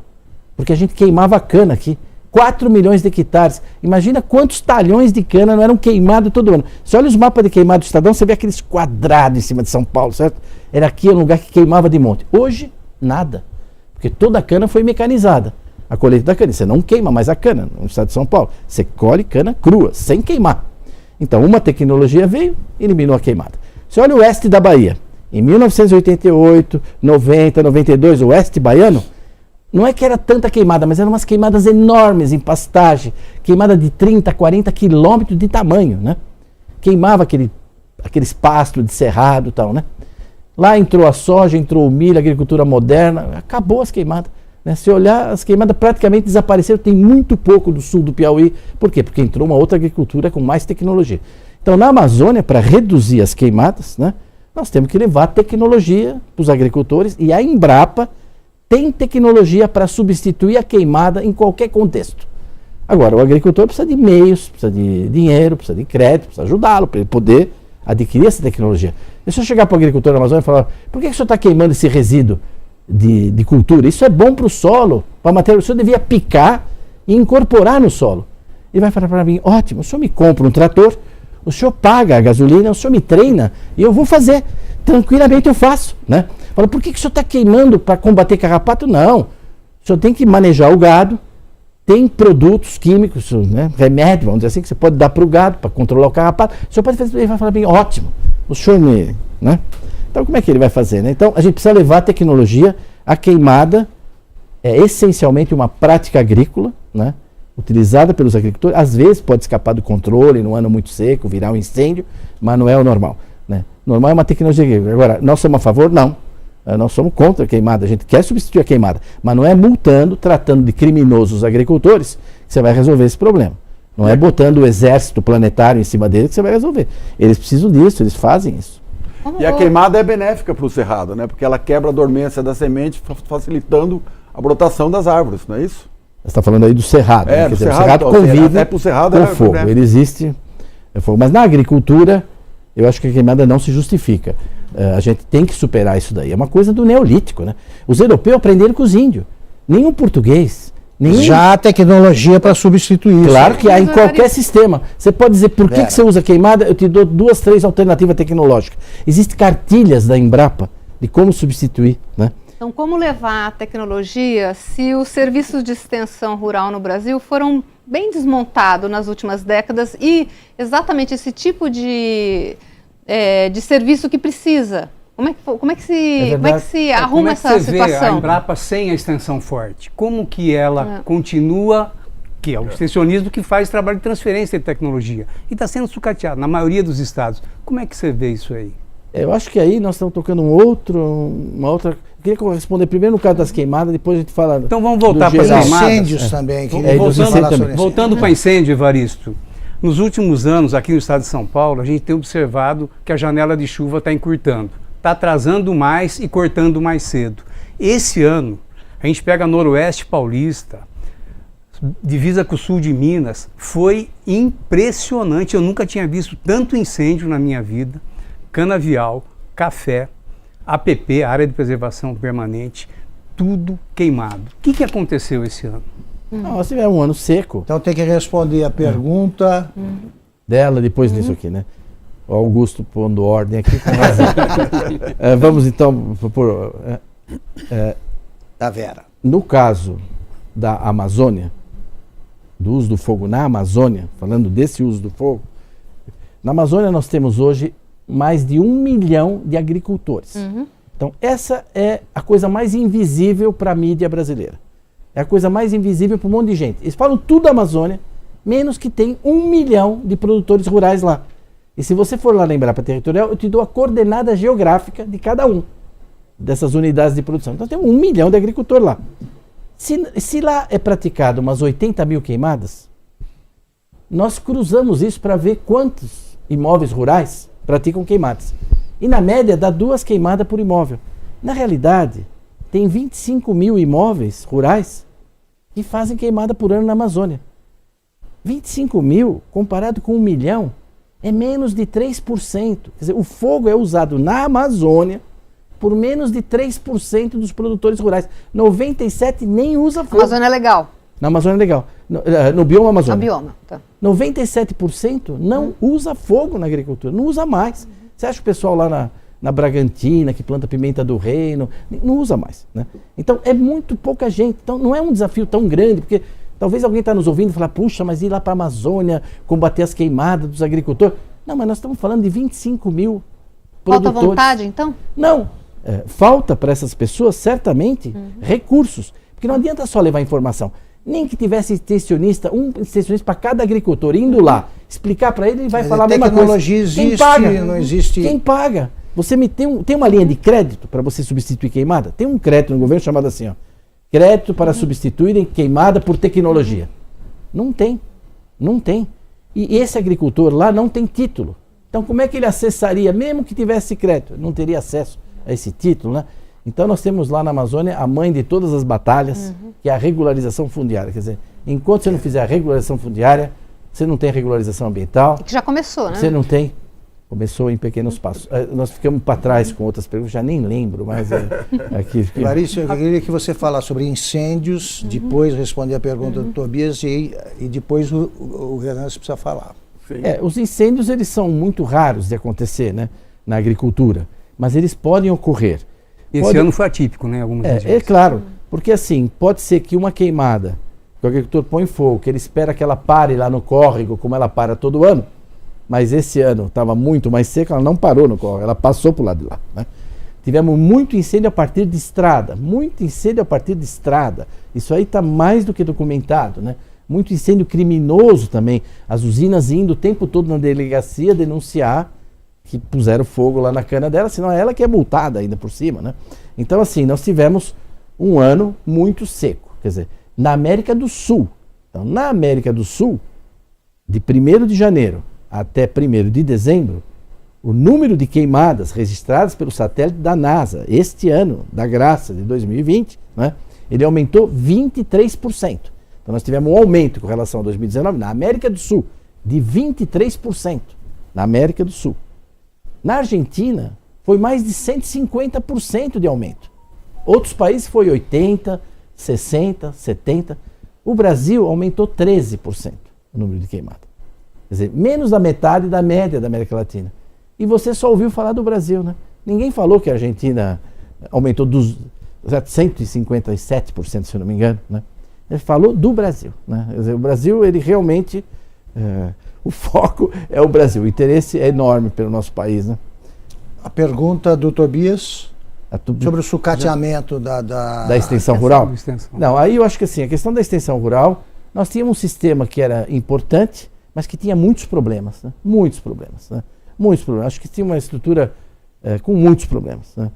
Porque a gente queimava cana aqui. 4 milhões de hectares. Imagina quantos talhões de cana não eram queimados todo ano. Você olha os mapas de queimado do Estadão, você vê aqueles quadrados em cima de São Paulo, certo? Era aqui um lugar que queimava de monte. Hoje, nada. Porque toda a cana foi mecanizada. A colheita da cana. Você não queima mais a cana no estado de São Paulo. Você colhe cana crua, sem queimar. Então, uma tecnologia veio e eliminou a queimada. Você olha o oeste da Bahia. Em 1988, 90, 92, o oeste baiano, não é que era tanta queimada, mas eram umas queimadas enormes em pastagem, queimada de 30, 40 quilômetros de tamanho, né? Queimava aqueles pastos de cerrado e tal, né? Lá entrou a soja, entrou o milho, a agricultura moderna, acabou as queimadas. Né? Se olhar, as queimadas praticamente desapareceram, tem muito pouco do sul do Piauí. Por quê? Porque entrou uma outra agricultura com mais tecnologia. Então, na Amazônia, para reduzir as queimadas, né, nós temos que levar tecnologia para os agricultores, e a Embrapa tem tecnologia para substituir a queimada em qualquer contexto. Agora, o agricultor precisa de meios, precisa de dinheiro, precisa de crédito, precisa ajudá-lo para ele poder adquirir essa tecnologia. E se eu chegar para o agricultor da Amazônia e falar, por que o senhor está queimando esse resíduo de cultura? Isso é bom para o solo, para a matéria. O senhor devia picar e incorporar no solo. Ele vai falar para mim, ótimo, o senhor me compra um trator, o senhor paga a gasolina, o senhor me treina e eu vou fazer. Tranquilamente eu faço, né? Fala, por que o senhor está queimando para combater carrapato? Não. O senhor tem que manejar o gado, tem produtos químicos, né, remédio, vamos dizer assim, que você pode dar para o gado para controlar o carrapato. O senhor pode fazer, ele vai falar bem, ótimo, o senhor me... Né? Então como é que ele vai fazer? Né? Então a gente precisa levar a tecnologia. A queimada é essencialmente uma prática agrícola, né, utilizada pelos agricultores. Às vezes pode escapar do controle, num ano muito seco, virar um incêndio, mas não é o normal. Né? Normal é uma tecnologia agrícola. Agora, nós somos a favor? Não. Nós somos contra a queimada, a gente quer substituir a queimada, mas não é multando, tratando de criminosos os agricultores que você vai resolver esse problema. Não é botando o exército planetário em cima deles que você vai resolver. Eles precisam disso, eles fazem isso. E a queimada é benéfica para o cerrado, né? Porque ela quebra a dormência da semente, facilitando a brotação das árvores, não é isso? Você está falando aí do cerrado. É, né? do dizer, cerrado, o cerrado convive até pro cerrado com fogo. Ele existe, é fogo. Mas na agricultura, eu acho que a queimada não se justifica. A gente tem que superar isso daí. É uma coisa do neolítico, né? Os europeus aprenderam com os índios. Nenhum português. Já há tecnologia para substituir isso. Claro que há em qualquer sistema. Você pode dizer por que você usa queimada, eu te dou 2, 3 alternativas tecnológicas. Existem cartilhas da Embrapa de como substituir, né? Então, como levar a tecnologia se os serviços de extensão rural no Brasil foram bem desmontados nas últimas décadas e exatamente esse tipo de serviço que precisa? Como é que se arruma essa situação? Vê a Embrapa sem a extensão forte? Como que ela continua, que é o extensionismo que faz trabalho de transferência de tecnologia, e está sendo sucateado na maioria dos estados. Como é que você vê isso aí? Eu acho que aí nós estamos tocando uma outra... Eu queria responder primeiro no caso das queimadas, depois a gente fala... Então vamos voltar para as incêndios também. Voltando para incêndio, Evaristo. Nos últimos anos, aqui no estado de São Paulo, a gente tem observado que a janela de chuva está encurtando. Está atrasando mais e cortando mais cedo. Esse ano, a gente pega Noroeste Paulista, divisa com o sul de Minas, foi impressionante. Eu nunca tinha visto tanto incêndio na minha vida. Canavial, café, APP, Área de Preservação Permanente, tudo queimado. O que aconteceu esse ano? Nós tivemos um ano seco. Então tem que responder a pergunta dela depois disso aqui, né? O Augusto pondo ordem aqui. Vamos então por da Vera. No caso da Amazônia, do uso do fogo na Amazônia, falando desse uso do fogo, na Amazônia nós temos hoje mais de 1 milhão de agricultores. Então essa é a coisa mais invisível para a mídia brasileira. É a coisa mais invisível para um monte de gente. Eles falam tudo da Amazônia, menos que tem 1 milhão de produtores rurais lá. E se você for lá lembrar para territorial, eu te dou a coordenada geográfica de cada um dessas unidades de produção. Então tem 1 milhão de agricultores lá. Se lá é praticado umas 80 mil queimadas, nós cruzamos isso para ver quantos imóveis rurais praticam queimadas. E na média dá 2 queimadas por imóvel. Na realidade, tem 25 mil imóveis rurais que fazem queimada por ano na Amazônia. 25 mil, comparado com 1 milhão, é menos de 3%. Quer dizer, o fogo é usado na Amazônia por menos de 3% dos produtores rurais. 97% nem usa fogo. A Amazônia é legal. Na Amazônia é legal. No bioma Amazônia. No bioma, tá. 97% não usa fogo na agricultura, não usa mais. Você acha que o pessoal lá na Bragantina, que planta pimenta do reino, não usa mais, né? Então é muito pouca gente. Então não é um desafio tão grande, porque talvez alguém está nos ouvindo e falar, puxa, mas ir lá para a Amazônia, combater as queimadas dos agricultores. Não, mas nós estamos falando de 25 mil produtores. Falta vontade, então? Não. Falta para essas pessoas, certamente, recursos. Porque não adianta só levar informação. Nem que tivesse extensionista, um extensionista para cada agricultor, indo lá, explicar para ele vai falar a mesma coisa. Tecnologia existe, quem paga? Não existe... Quem paga? Você tem uma linha de crédito para você substituir queimada? Tem um crédito no governo chamado assim, ó. Crédito para substituírem queimada por tecnologia. Não tem. Não tem. E esse agricultor lá não tem título. Então como é que ele acessaria, mesmo que tivesse crédito? Não teria acesso a esse título, né? Então nós temos lá na Amazônia a mãe de todas as batalhas, que é a regularização fundiária. Quer dizer, enquanto você não fizer a regularização fundiária, você não tem regularização ambiental. Que já começou, né? Você não tem. Começou em pequenos passos. Nós ficamos para trás com outras perguntas, já nem lembro, mas aqui. Larissa, eu queria que você falasse sobre incêndios, depois responder a pergunta do Tobias e depois o Renan precisa falar. Os incêndios, eles são muito raros de acontecer, né, na agricultura, mas eles podem ocorrer. Esse ano foi atípico, né? Algumas vezes. É claro, porque assim, pode ser que uma queimada, que o agricultor põe fogo, que ele espera que ela pare lá no córrego, como ela para todo ano, mas esse ano estava muito mais seco, ela não parou no córrego, ela passou para o lado de lá, né? Tivemos muito incêndio a partir de estrada, Isso aí está mais do que documentado, né? Muito incêndio criminoso também, as usinas indo o tempo todo na delegacia denunciar que puseram fogo lá na cana dela, senão é ela que é multada ainda por cima, né? Então assim, nós tivemos um ano muito seco, quer dizer, na América do Sul. Então, na América do Sul, de 1º de janeiro até 1º de dezembro, o número de queimadas registradas pelo satélite da NASA, este ano, da graça de 2020, né, ele aumentou 23%. Então nós tivemos um aumento com relação a 2019 na América do Sul, de 23%, na América do Sul. Na Argentina, foi mais de 150% de aumento. Outros países foi 80%, 60%, 70%. O Brasil aumentou 13% o número de queimadas. Quer dizer, menos da metade da média da América Latina. E você só ouviu falar do Brasil, né? Ninguém falou que a Argentina aumentou 157%, se eu não me engano, né? Ele falou do Brasil, né? Quer dizer, o Brasil, ele realmente... o foco é o Brasil, o interesse é enorme pelo nosso país, né? A pergunta do Tobias sobre o sucateamento da extensão rural. Não, aí eu acho que assim, a questão da extensão rural, nós tínhamos um sistema que era importante, mas que tinha muitos problemas, né? Muitos problemas, né? Muitos problemas. Acho que tinha uma estrutura com muitos problemas, né?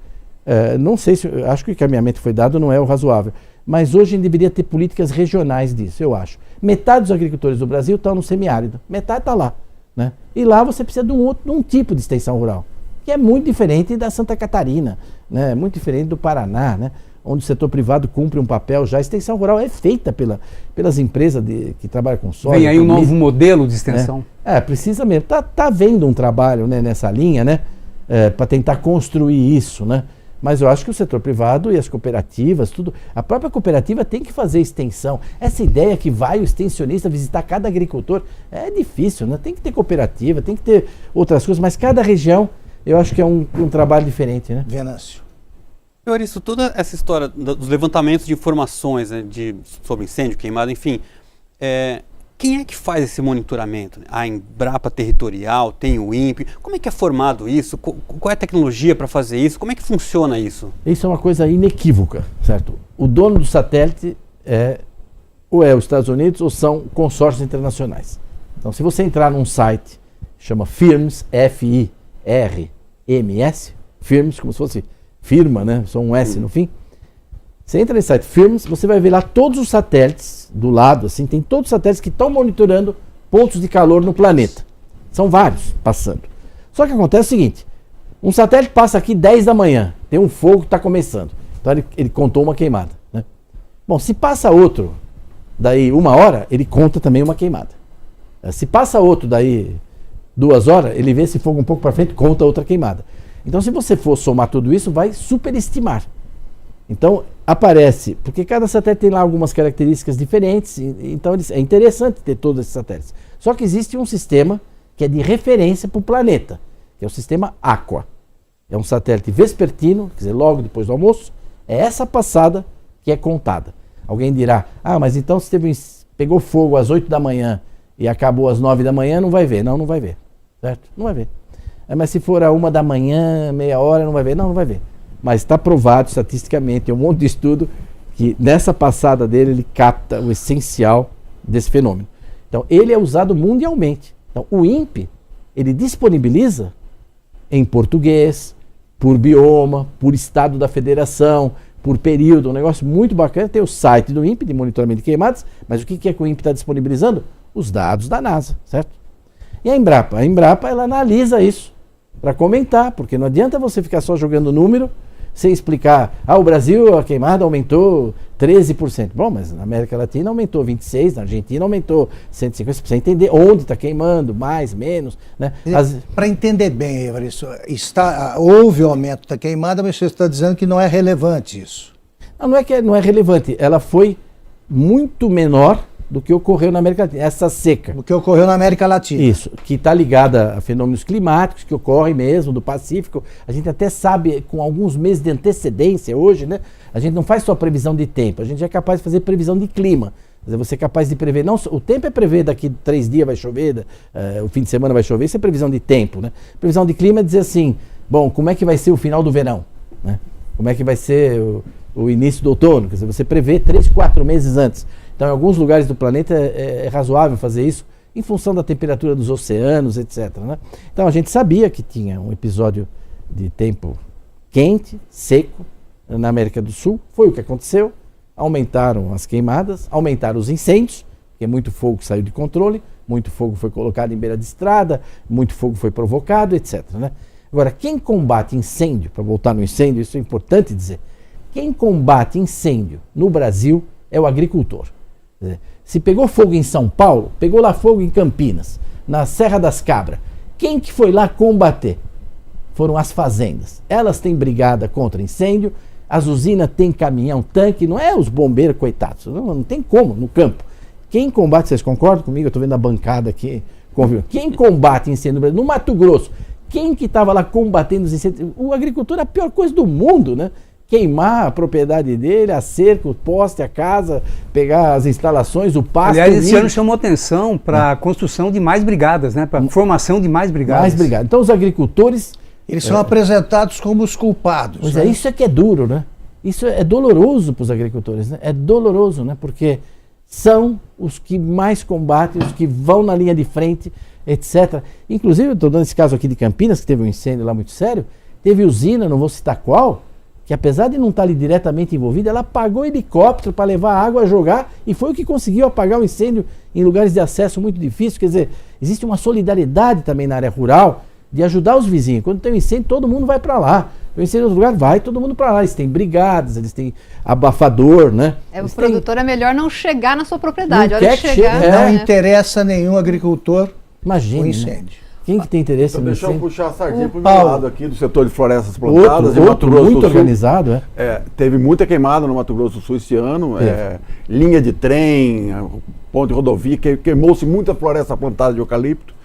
Não sei se, acho que o encaminhamento que foi dado não é o razoável, mas hoje a gente deveria ter políticas regionais disso, eu acho. Metade dos agricultores do Brasil estão no semiárido, metade está lá, né? E lá você precisa de um tipo de extensão rural, que é muito diferente da Santa Catarina, né? Muito diferente do Paraná, né? Onde o setor privado cumpre um papel já. A extensão rural é feita pelas empresas que trabalham com soja. Vem aí um novo modelo de extensão. Precisa mesmo. Tá havendo um trabalho, né, nessa linha, né? Para tentar construir isso, né? Mas eu acho que o setor privado e as cooperativas, tudo, a própria cooperativa tem que fazer extensão. Essa ideia que vai o extensionista visitar cada agricultor é difícil, né? Tem que ter cooperativa, tem que ter outras coisas, mas cada região eu acho que é um trabalho diferente, né? Venâncio. Isso, toda essa história dos levantamentos de informações, né, sobre incêndio, queimada, enfim, quem é que faz esse monitoramento? A Embrapa Territorial, tem o INPE, como é que é formado isso? Qual é a tecnologia para fazer isso? Como é que funciona isso? Isso é uma coisa inequívoca, certo? O dono do satélite ou é os Estados Unidos ou são consórcios internacionais. Então, se você entrar num site, chama FIRMS, F-I-R-M-S, FIRMS, como se fosse firma, né? Só um S no fim. Você entra nesse site FIRMS, você vai ver lá todos os satélites do lado, assim, tem todos os satélites que estão monitorando pontos de calor no planeta. São vários passando. Só que acontece o seguinte, um satélite passa aqui 10 da manhã, tem um fogo que está começando. Então ele contou uma queimada, né? Bom, se passa outro, daí 1 hora, ele conta também uma queimada. Se passa outro, daí 2 horas, ele vê esse fogo um pouco para frente, conta outra queimada. Então, se você for somar tudo isso, vai superestimar. Então, aparece, porque cada satélite tem lá algumas características diferentes, então é interessante ter todos esses satélites. Só que existe um sistema que é de referência para o planeta, que é o sistema Aqua. É um satélite vespertino, quer dizer, logo depois do almoço, é essa passada que é contada. Alguém dirá, mas então se pegou fogo às 8 da manhã e acabou às 9 da manhã, não vai ver. Não vai ver, certo? Não vai ver. Mas se for a 1 da manhã, meia hora, não vai ver. Não vai ver. Mas está provado estatisticamente, tem um monte de estudo, que nessa passada dele ele capta o essencial desse fenômeno. Então ele é usado mundialmente. Então o INPE, ele disponibiliza em português, por bioma, por estado da federação, por período, um negócio muito bacana. Tem o site do INPE de monitoramento de queimadas, mas o que é que o INPE está disponibilizando? Os dados da NASA, certo? E a Embrapa? A Embrapa, ela analisa isso para comentar, porque não adianta você ficar só jogando número sem explicar, o Brasil, a queimada aumentou 13%. Bom, mas na América Latina aumentou 26%, na Argentina aumentou 150%. Você precisa entender onde está queimando, mais, menos, né? Para entender bem, Evaristo, houve o aumento da queimada, mas você está dizendo que não é relevante isso. Não é que não é relevante, ela foi muito menor do que ocorreu na América Latina, essa seca. O que ocorreu na América Latina. Isso, que está ligada a fenômenos climáticos que ocorrem mesmo do Pacífico. A gente até sabe com alguns meses de antecedência hoje, né? A gente não faz só previsão de tempo, a gente é capaz de fazer previsão de clima. Quer dizer, você é capaz de prever, não, o tempo é prever daqui 3 dias vai chover, o fim de semana vai chover, isso é previsão de tempo, né? Previsão de clima é dizer assim, bom, como é que vai ser o final do verão, né? Como é que vai ser o início do outono, quer dizer, você prevê 3, 4 meses antes. Então, em alguns lugares do planeta é razoável fazer isso em função da temperatura dos oceanos, etc, né? Então, a gente sabia que tinha um episódio de tempo quente, seco, na América do Sul. Foi o que aconteceu. Aumentaram as queimadas, aumentaram os incêndios, porque muito fogo saiu de controle, muito fogo foi colocado em beira de estrada, muito fogo foi provocado, etc, né? Agora, quem combate incêndio, para voltar no incêndio, isso é importante dizer, quem combate incêndio no Brasil é o agricultor. Se pegou fogo em São Paulo, pegou lá fogo em Campinas, na Serra das Cabras, quem que foi lá combater? Foram as fazendas. Elas têm brigada contra incêndio, as usinas têm caminhão, tanque, não é os bombeiros, coitados, não tem como no campo. Quem combate, vocês concordam comigo? Eu estou vendo a bancada aqui, quem combate incêndio no Brasil? No Mato Grosso, quem que estava lá combatendo os incêndios? O agricultor é a pior coisa do mundo, né? Queimar a propriedade dele, a cerca, o poste, a casa, pegar as instalações, o pasto. Aliás, esse ano chamou atenção para a construção de mais brigadas, né? Para a formação de mais brigadas. Mais brigadas. Então os agricultores... Eles são apresentados como os culpados. Pois é, isso é que é duro, né? Isso é doloroso para os agricultores, né? É doloroso, né? Porque são os que mais combatem, os que vão na linha de frente, etc. Inclusive, eu estou dando esse caso aqui de Campinas, que teve um incêndio lá muito sério, teve usina, não vou citar qual, que apesar de não estar ali diretamente envolvida, ela pagou helicóptero para levar água a jogar e foi o que conseguiu apagar o incêndio em lugares de acesso muito difíceis. Quer dizer, existe uma solidariedade também na área rural de ajudar os vizinhos. Quando tem um incêndio, todo mundo vai para lá. Tem um incêndio em outro lugar, vai todo mundo para lá. Eles têm brigadas, eles têm abafador, né? O produtor é melhor não chegar na sua propriedade. Não Olha quer que chegar, não interessa nenhum agricultor Imagine, o incêndio. Né? Quem que tem interesse então, no deixa eu incêndio? puxar a sardinha para o meu lado aqui, do setor de florestas plantadas. Outro muito organizado, teve muita queimada no Mato Grosso do Sul este ano. Linha de trem, ponto de rodovia, queimou-se muita floresta plantada de eucalipto.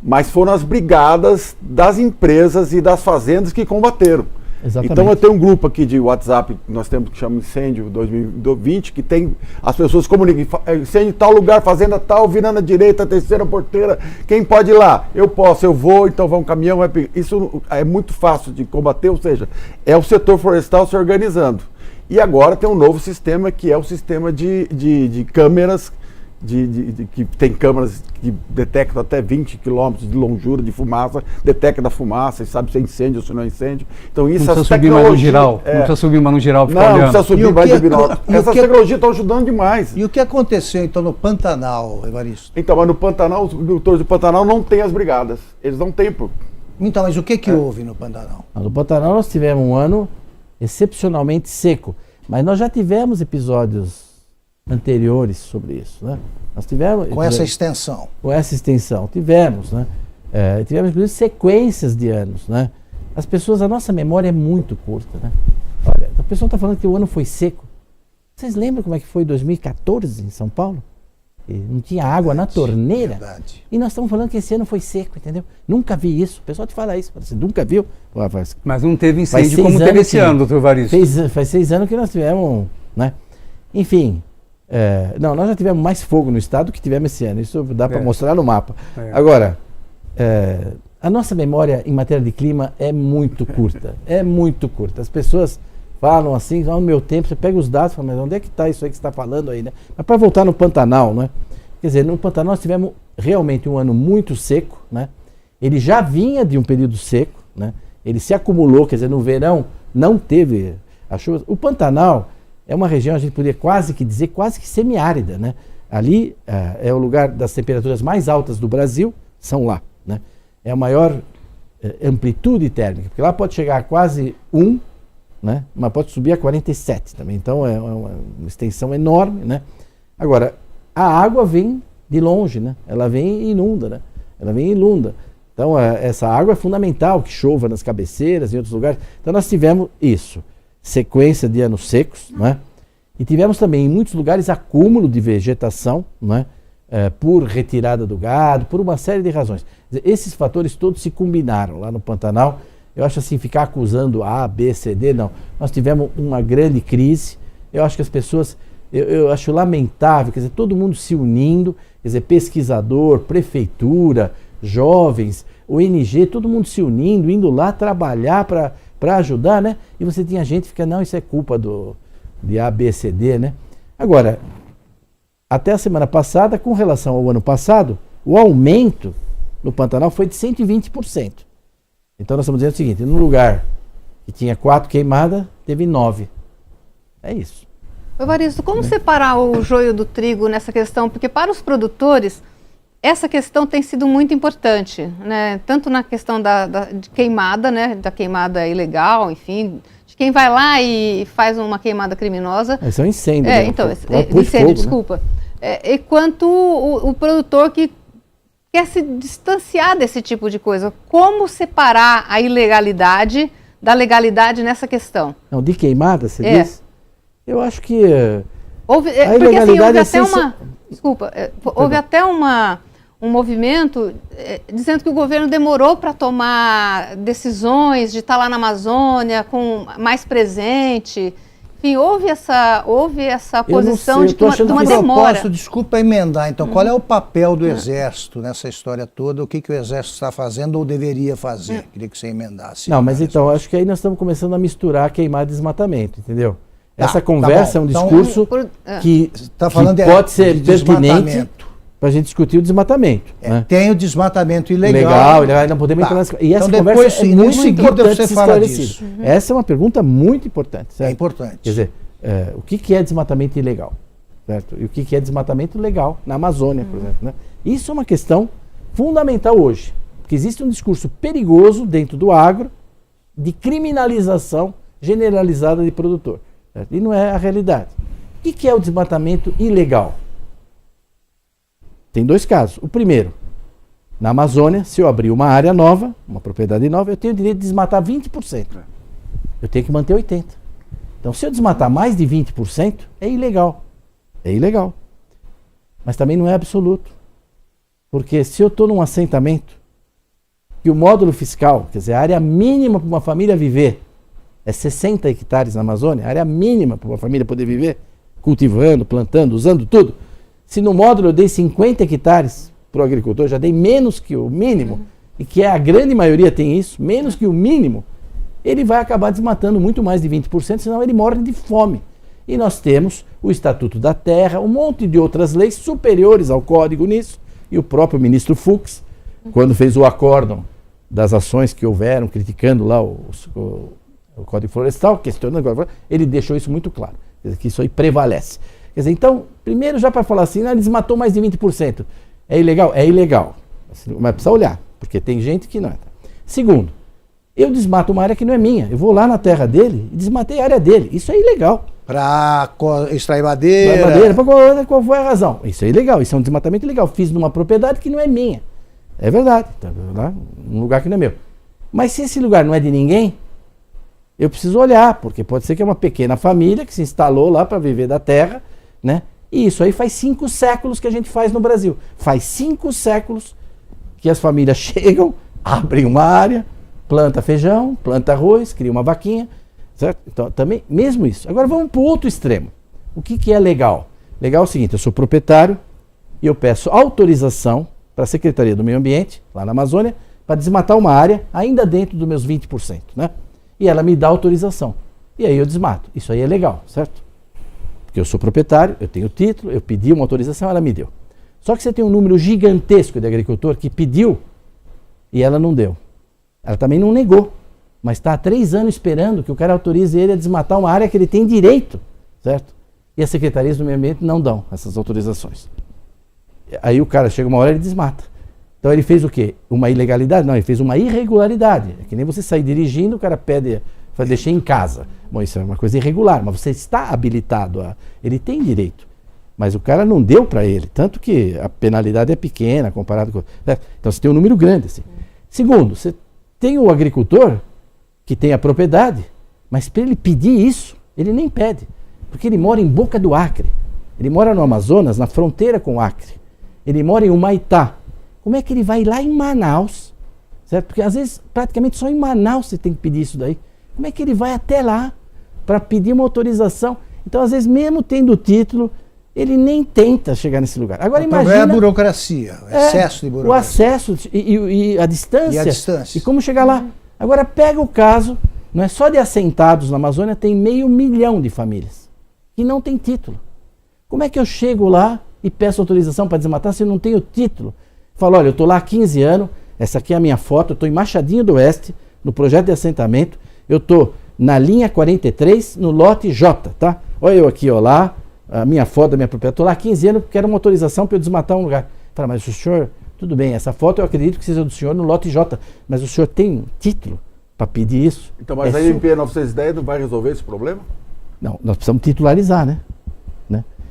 Mas foram as brigadas das empresas e das fazendas que combateram. Exatamente. Então eu tenho um grupo aqui de WhatsApp, nós temos que chama Incêndio 2020, que tem, as pessoas comunicam, incêndio em tal lugar, fazenda tal, virando à direita, terceira porteira, quem pode ir lá? Eu posso, eu vou, então vai um caminhão, isso é muito fácil de combater, ou seja, é o setor florestal se organizando. E agora tem um novo sistema, que é o sistema de câmeras, que tem câmeras que detectam até 20 km de longura de fumaça, detecta a fumaça e sabe se é incêndio ou se não é incêndio. Então isso não precisa subir mais no giral. Não precisa subir mais no giral. Não precisa subir mais no giral. Essas tecnologias estão ajudando demais. E o que aconteceu então no Pantanal, Evaristo? Então, mas no Pantanal, os agricultores do Pantanal não têm as brigadas. Eles não têm. Então, mas o que houve no Pantanal? No Pantanal nós tivemos um ano excepcionalmente seco. Mas nós já tivemos episódios anteriores sobre isso, né? Nós tivemos... Com essa extensão. Com essa extensão, tivemos, né? Tivemos, inclusive, sequências de anos, né? As pessoas, a nossa memória é muito curta, né? Olha, a pessoa está falando que o ano foi seco. Vocês lembram como é que foi 2014 em São Paulo? E não tinha água na torneira. Verdade. E nós estamos falando que esse ano foi seco, entendeu? Nunca vi isso. O pessoal te fala isso. Você nunca viu? Mas não teve incêndio como teve esse ano, doutor Varisto. Faz 6 anos que nós tivemos, né? Enfim, não, nós já tivemos mais fogo no estado do que tivemos esse ano. Isso dá para mostrar no mapa. Agora, a nossa memória em matéria de clima é muito curta. É muito curta. As pessoas falam assim, no meu tempo, você pega os dados e fala, mas onde é que está isso aí que você está falando aí, né? Mas para voltar no Pantanal, né? Quer dizer, no Pantanal nós tivemos realmente um ano muito seco, né? Ele já vinha de um período seco, né? Ele se acumulou, quer dizer, no verão não teve a chuva. O Pantanal é uma região, a gente poderia quase que dizer, quase que semiárida, né? Ali é o lugar das temperaturas mais altas do Brasil, são lá, né? É a maior amplitude térmica, porque lá pode chegar a quase 1, né? Mas pode subir a 47 também, então é uma extensão enorme, né? Agora, a água vem de longe, né? Ela vem e inunda, né? Ela vem e inunda. Então, essa água é fundamental que chova nas cabeceiras e em outros lugares. Então, nós tivemos isso, sequência de anos secos, né? E tivemos também, em muitos lugares, acúmulo de vegetação, né? Por retirada do gado, por uma série de razões. Esses fatores todos se combinaram lá no Pantanal. Eu acho assim, ficar acusando A, B, C, D, não. Nós tivemos uma grande crise. Eu acho que as pessoas, eu acho lamentável, quer dizer, todo mundo se unindo, quer dizer, pesquisador, prefeitura, jovens, ONG, todo mundo se unindo, indo lá trabalhar para ajudar, né? E você tinha gente que fica, não, isso é culpa de A, B, C, D, né? Agora, até a semana passada, com relação ao ano passado, o aumento no Pantanal foi de 120%. Então nós estamos dizendo o seguinte, num lugar que tinha 4 queimadas, teve 9. É isso. Evaristo, como separar o joio do trigo nessa questão? Porque para os produtores, essa questão tem sido muito importante, né? Tanto na questão de queimada, né? Da queimada ilegal, enfim, de quem vai lá e faz uma queimada criminosa. Esse é um incêndio. Né? Então, incêndio, fogo, desculpa. Né? E quanto o produtor que quer se distanciar desse tipo de coisa. Como separar a ilegalidade da legalidade nessa questão? Não, de queimada, você diz? Eu acho que houve até um movimento dizendo que o governo demorou para tomar decisões de estar lá na Amazônia mais presente. Enfim, houve essa posição de uma demora. Desculpa emendar, então, qual é o papel do Exército nessa história toda? O que o Exército está fazendo ou deveria fazer? Queria que você emendasse. Não, mas então, acho que aí nós estamos começando a misturar queimada e desmatamento, entendeu? Essa conversa é um discurso que pode ser pertinente para a gente discutir o desmatamento. Né? Tem o desmatamento ilegal. Legal, não podemos entrar nessa... E essa conversa é muito importante ser esclarecida. Essa é uma pergunta muito importante. Certo? É importante. Quer dizer, o que é desmatamento ilegal? Certo? E o que é desmatamento legal na Amazônia, por exemplo. Né? Isso é uma questão fundamental hoje. Porque existe um discurso perigoso dentro do agro de criminalização generalizada de produtor. Certo? E não é a realidade. O que é o desmatamento ilegal? Tem 2 casos. O primeiro, na Amazônia, se eu abrir uma área nova, uma propriedade nova, eu tenho o direito de desmatar 20%. Eu tenho que manter 80%. Então, se eu desmatar mais de 20%, é ilegal. É ilegal. Mas também não é absoluto. Porque se eu estou num assentamento, que o módulo fiscal, quer dizer, a área mínima para uma família viver, é 60 hectares na Amazônia, a área mínima para uma família poder viver, cultivando, plantando, usando tudo. Se no módulo eu dei 50 hectares para o agricultor, já dei menos que o mínimo, e que a grande maioria tem isso, menos que o mínimo, ele vai acabar desmatando muito mais de 20%, senão ele morre de fome. E nós temos o Estatuto da Terra, um monte de outras leis superiores ao Código nisso, e o próprio ministro Fux, quando fez o acórdão das ações que houveram, criticando lá o Código Florestal, questionando, ele deixou isso muito claro, quer dizer, que isso aí prevalece. Quer dizer, então, primeiro já para falar assim, ele desmatou mais de 20%. É ilegal? É ilegal. Mas precisa olhar, porque tem gente que não é. Segundo, Eu desmato uma área que não é minha. Eu vou lá na terra dele e desmatei a área dele. Isso é ilegal. Para extrair madeira. Qual foi a razão? Isso é ilegal. Isso é um desmatamento ilegal. Fiz numa propriedade que não é minha. É verdade. Tá lá, num lugar que não é meu. Mas se esse lugar não é de ninguém, eu preciso olhar, porque pode ser que é uma pequena família que se instalou lá para viver da terra, né? E isso aí faz 5 séculos que a gente faz no Brasil. Faz 5 séculos que as famílias chegam, abrem uma área, planta feijão, planta arroz, cria uma vaquinha, certo? Então, também, mesmo isso. Agora vamos para o outro extremo. O que é legal? Legal é o seguinte, eu sou proprietário e eu peço autorização para a Secretaria do Meio Ambiente, lá na Amazônia, para desmatar uma área ainda dentro dos meus 20%, né? E ela me dá autorização. E aí eu desmato. Isso aí é legal, certo? Porque eu sou proprietário, eu tenho título, eu pedi uma autorização, ela me deu. Só que você tem um número gigantesco de agricultor que pediu e ela não deu. Ela também não negou, mas está há 3 anos esperando que o cara autorize ele a desmatar uma área que ele tem direito, certo? E as secretarias do meio ambiente não dão essas autorizações. Aí o cara chega uma hora e ele desmata. Então ele fez o quê? Uma ilegalidade? Não, ele fez uma irregularidade. É que nem você sair dirigindo, o cara pede, deixei em casa. Bom, isso é uma coisa irregular, mas você está habilitado a... Ele tem direito. Mas o cara não deu para ele, tanto que a penalidade é pequena comparado com... Então você tem um número grande, assim. Segundo, você tem o agricultor que tem a propriedade, mas para ele pedir isso, ele nem pede. Porque ele mora em Boca do Acre. Ele mora no Amazonas, na fronteira com o Acre. Ele mora em Humaitá. Como é que ele vai lá em Manaus? Certo? Porque às vezes, praticamente só em Manaus você tem que pedir isso daí. Como é que ele vai até lá para pedir uma autorização? Então, às vezes, mesmo tendo o título, ele nem tenta chegar nesse lugar. Agora, imagina... É a burocracia, o excesso de burocracia. O acesso e a distância. E a distância. E como chegar lá. Agora, pega o caso, não é só de assentados na Amazônia, tem 500 mil de famílias que não tem título. Como é que eu chego lá e peço autorização para desmatar se eu não tenho título? Falo, olha, eu estou lá há 15 anos, essa aqui é a minha foto, eu estou em Machadinho do Oeste, no projeto de assentamento, eu estou na linha 43, no lote J, tá? Olha eu aqui, ó, lá, a minha foto da minha propriedade, estou lá há 15 anos, quero uma autorização para eu desmatar um lugar. Fala, mas o senhor, tudo bem, essa foto eu acredito que seja do senhor no lote J, mas o senhor tem título para pedir isso? Então, mas a MP 910 não vai resolver esse problema? Não, nós precisamos titularizar, né?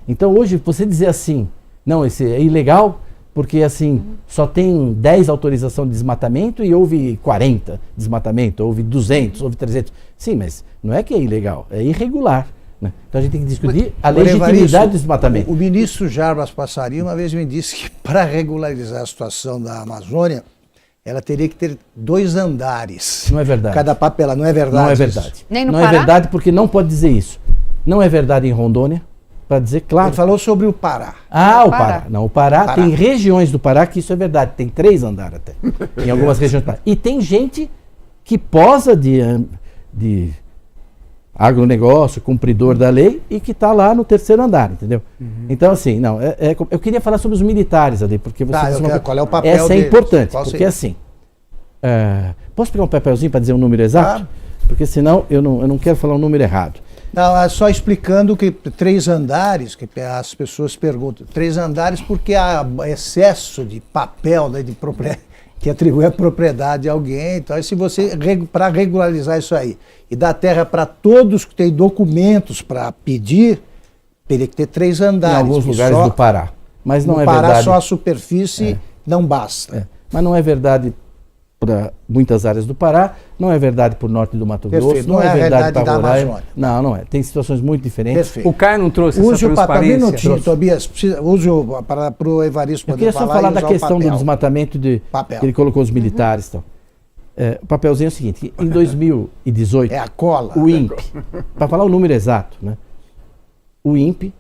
Então hoje, você dizer assim, não, esse é ilegal, porque assim, só tem 10 autorizações de desmatamento e houve 40 desmatamento, houve 200, houve 300. Sim, mas não é que é ilegal, é irregular. Né? Então a gente tem que discutir a legitimidade do desmatamento. O ministro Jarbas Passarinho uma vez me disse que para regularizar a situação da Amazônia, ela teria que ter 2 andares. Não é verdade. Cada papel, não é verdade? Não é verdade. Nem no não Pará? É verdade porque não pode dizer isso. Não é verdade em Rondônia. Para dizer claro. Ele falou sobre o Pará. Ah, o Pará. Não, o Pará tem regiões do Pará que isso é verdade. Tem 3 andares até. Em algumas regiões do Pará. E tem gente que posa de agronegócio, cumpridor da lei, e que está lá no 3º andar, entendeu? Então, assim, não, eu queria falar sobre os militares ali, porque você... qual é o papel essa deles? É importante, Qual porque seria? assim... posso pegar um papelzinho para dizer um número exato? Claro. Porque senão eu não quero falar um número errado. Não, só explicando que 3 andares, que as pessoas perguntam, 3 andares porque há excesso de papel, né, de propriedade, que atribui a propriedade a alguém. Então, se você, para regularizar isso aí e dar terra para todos que têm documentos para pedir, teria que ter 3 andares. Em alguns lugares do Pará. Mas não é verdade. No Pará só a superfície não basta. Mas não é verdade para muitas áreas do Pará, não é verdade para o norte do Mato Grosso, não é verdade para Roraima. Não é. Tem situações muito diferentes. Perfeito. O Caio não trouxe use essa transparência. Um minutinho, Tobias, use para o Evaristo poder falar. Eu queria só falar da questão do desmatamento que ele colocou os militares. Então. O papelzinho é o seguinte, em 2018, é a cola. O INPE, para falar o número exato, né? O INPE,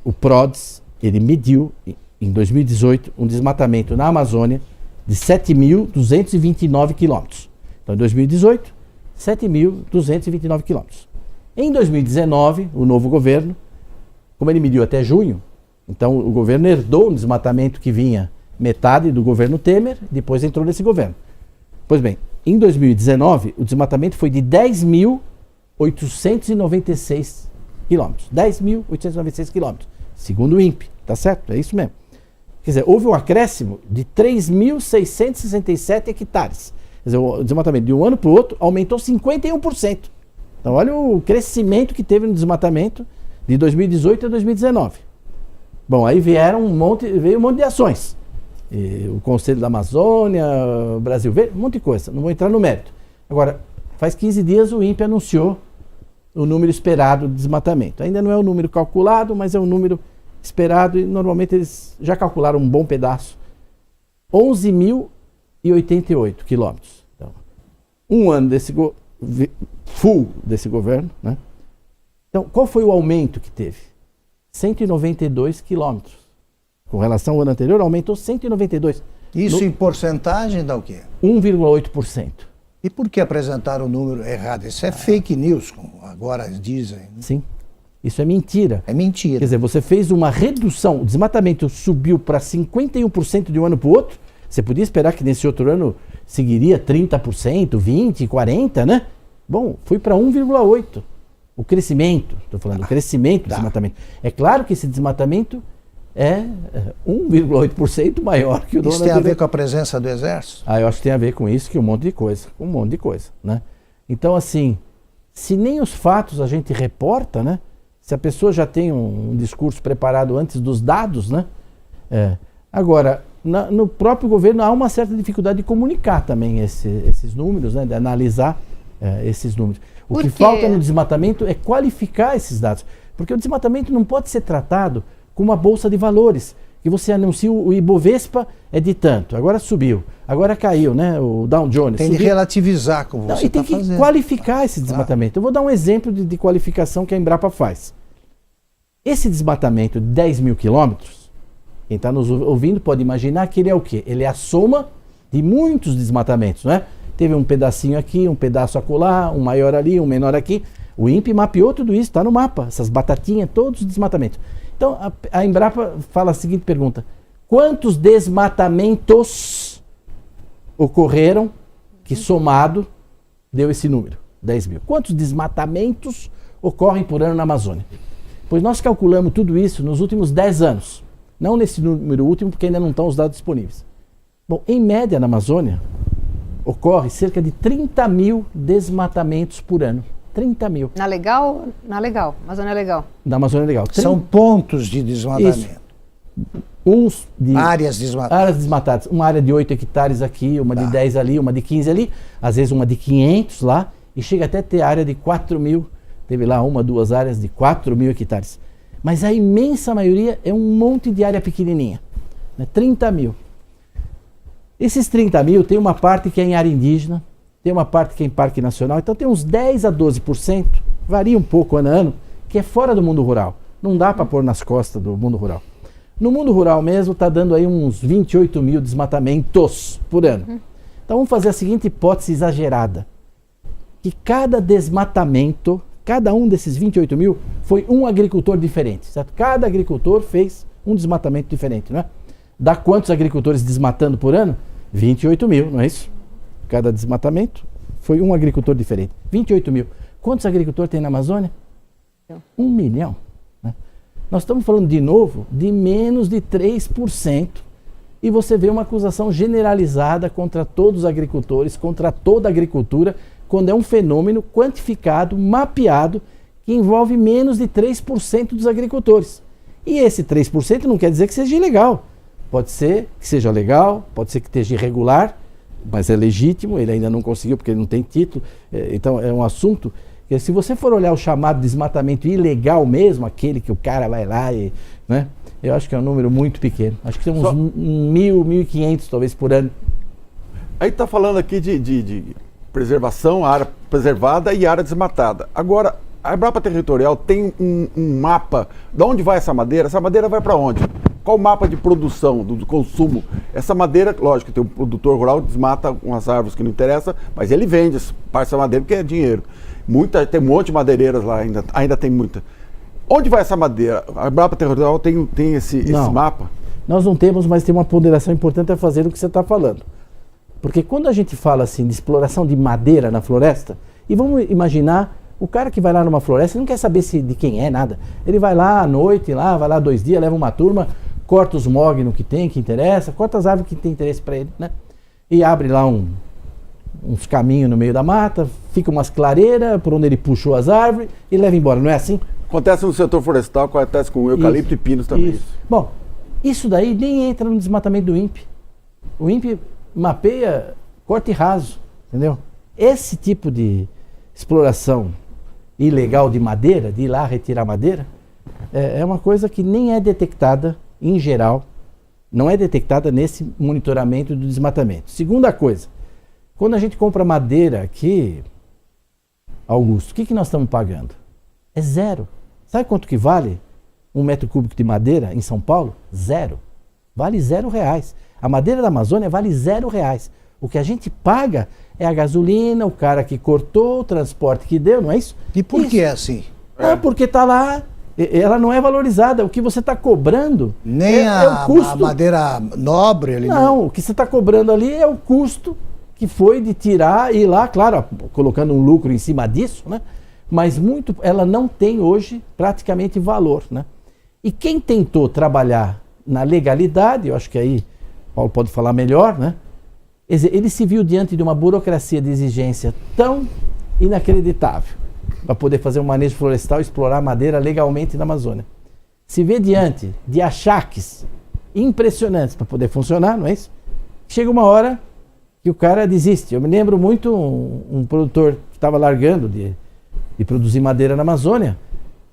o PRODES, ele mediu em 2018 um desmatamento na Amazônia de 7.229 quilômetros. Então, em 2018, 7.229 quilômetros. Em 2019, o novo governo, como ele mediu até junho, então o governo herdou um desmatamento que vinha metade do governo Temer, depois entrou nesse governo. Pois bem, em 2019, o desmatamento foi de 10.896 quilômetros. 10.896 quilômetros, segundo o INPE, tá certo? É isso mesmo. Quer dizer, houve um acréscimo de 3.667 hectares. Quer dizer, o desmatamento de um ano para o outro aumentou 51%. Então olha o crescimento que teve no desmatamento de 2018 a 2019. Bom, aí veio um monte de ações. O Conselho da Amazônia, o Brasil Verde, um monte de coisa. Não vou entrar no mérito. Agora, faz 15 dias o INPE anunciou o número esperado de desmatamento. Ainda não é o número calculado, mas é o número esperado e normalmente eles já calcularam um bom pedaço. 11.088 quilômetros. Então, um ano full desse governo, né? Então, qual foi o aumento que teve? 192 quilômetros. Com relação ao ano anterior, aumentou 192. Isso em porcentagem dá o quê? 1,8%. E por que apresentaram o número errado? Isso é fake news, como agora dizem. Sim. Isso é mentira. É mentira. Quer dizer, você fez uma redução, o desmatamento subiu para 51% de um ano para o outro. Você podia esperar que nesse outro ano seguiria 30%, 20%, 40%, né? Bom, foi para 1,8%. O crescimento, estou falando, o crescimento do desmatamento. É claro que esse desmatamento é 1,8% maior que o do ano anterior. Isso tem a ver com a presença do Exército? Eu acho que tem a ver com isso, que um monte de coisa, né? Então, assim, se nem os fatos a gente reporta, né? Se a pessoa já tem um discurso preparado antes dos dados, né? Agora, no próprio governo há uma certa dificuldade de comunicar também esses números, né? De analisar esses números. O que falta no desmatamento é qualificar esses dados, porque o desmatamento não pode ser tratado como uma bolsa de valores, que você anuncia o Ibovespa é de tanto, agora subiu, agora caiu, né? O Dow Jones. Tem de relativizar, como você está fazendo. E tem que qualificar esse desmatamento. Eu vou dar um exemplo de qualificação que a Embrapa faz. Esse desmatamento de 10 mil quilômetros, quem está nos ouvindo pode imaginar que ele é o quê? Ele é a soma de muitos desmatamentos, não é? Teve um pedacinho aqui, um pedaço acolá, um maior ali, um menor aqui. O INPE mapeou tudo isso, está no mapa, essas batatinhas, todos os desmatamentos. Então, a Embrapa fala a seguinte pergunta: quantos desmatamentos ocorreram que somado deu esse número, 10 mil? Quantos desmatamentos ocorrem por ano na Amazônia? Pois nós calculamos tudo isso nos últimos 10 anos. Não nesse número último, porque ainda não estão os dados disponíveis. Bom, em média na Amazônia, ocorre cerca de 30 mil desmatamentos por ano. 30 mil. Na legal? Na legal. Amazônia Legal. Na Amazônia Legal. São pontos de desmatamento. Isso. Áreas desmatadas. Áreas desmatadas. Uma área de 8 hectares aqui, uma de 10 ali, uma de 15 ali, às vezes uma de 500 lá, e chega até ter área de 4 mil. Teve lá 1, 2 áreas de 4 mil hectares. Mas a imensa maioria é um monte de área pequenininha. Né? 30 mil. Esses 30 mil tem uma parte que é em área indígena, tem uma parte que é em parque nacional, então tem uns 10 a 12%, varia um pouco ano a ano, que é fora do mundo rural. Não dá para pôr nas costas do mundo rural. No mundo rural mesmo está dando aí uns 28 mil desmatamentos por ano. Então vamos fazer a seguinte hipótese exagerada. Que cada desmatamento, cada um desses 28 mil, foi um agricultor diferente, certo? Cada agricultor fez um desmatamento diferente, não é? Dá quantos agricultores desmatando por ano? 28 mil, não é isso? Cada desmatamento foi um agricultor diferente. 28 mil. Quantos agricultores tem na Amazônia? 1 milhão. Né? Nós estamos falando de novo de menos de 3%. E você vê uma acusação generalizada contra todos os agricultores, contra toda a agricultura, quando é um fenômeno quantificado, mapeado, que envolve menos de 3% dos agricultores. E esse 3% não quer dizer que seja ilegal. Pode ser que seja legal, pode ser que esteja irregular, mas é legítimo, ele ainda não conseguiu porque ele não tem título. Então é um assunto que, se você for olhar o chamado desmatamento ilegal mesmo, aquele que o cara vai lá e... né, eu acho que é um número muito pequeno. Acho que tem uns 1.000, 1.500 talvez por ano. Aí está falando aqui de preservação, área preservada e área desmatada. Agora, a Embrapa Territorial tem um mapa de onde vai essa madeira? Essa madeira vai para onde? Qual o mapa de produção, do consumo? Essa madeira, lógico, tem um produtor rural que desmata umas árvores que não interessam, mas ele vende essa madeira porque é dinheiro. Tem um monte de madeireiras lá, ainda tem muita. Onde vai essa madeira? A Embrapa Territorial tem esse mapa? Nós não temos, mas tem uma ponderação importante a fazer do que você está falando. Porque quando a gente fala assim de exploração de madeira na floresta, e vamos imaginar, o cara que vai lá numa floresta não quer saber de quem é, nada. Ele vai lá à noite, vai lá 2 dias, leva uma turma, corta os mognos que interessa, corta as árvores que tem interesse para ele, né? E abre lá um uns caminhos no meio da mata, fica umas clareiras por onde ele puxou as árvores e leva embora, não é assim? Acontece no setor florestal, acontece com eucalipto e pinos também. Isso. Bom, isso daí nem entra no desmatamento do INPE. O INPE mapeia corte raso, entendeu? Esse tipo de exploração ilegal de madeira, de ir lá retirar madeira, é uma coisa que nem é detectada, em geral, não é detectada nesse monitoramento do desmatamento. Segunda coisa, quando a gente compra madeira aqui, Augusto, o que nós estamos pagando? É zero. Sabe quanto que vale 1 metro cúbico de madeira em São Paulo? Zero. Vale R$0. A madeira da Amazônia vale R$0. O que a gente paga é a gasolina, o cara que cortou, o transporte que deu, não é isso? E por que é assim? Porque está lá, ela não é valorizada. O que você está cobrando nem é o custo. A madeira nobre ali. Não, o que você está cobrando ali é o custo que foi de tirar e ir lá, claro, colocando um lucro em cima disso, né? Mas ela não tem hoje praticamente valor, né? E quem tentou trabalhar na legalidade, eu acho que aí Paulo pode falar melhor, né? Ele se viu diante de uma burocracia de exigência tão inacreditável para poder fazer um manejo florestal e explorar madeira legalmente na Amazônia. Se vê diante de achaques impressionantes para poder funcionar, não é isso? Chega uma hora que o cara desiste. Eu me lembro muito um produtor que estava largando de produzir madeira na Amazônia.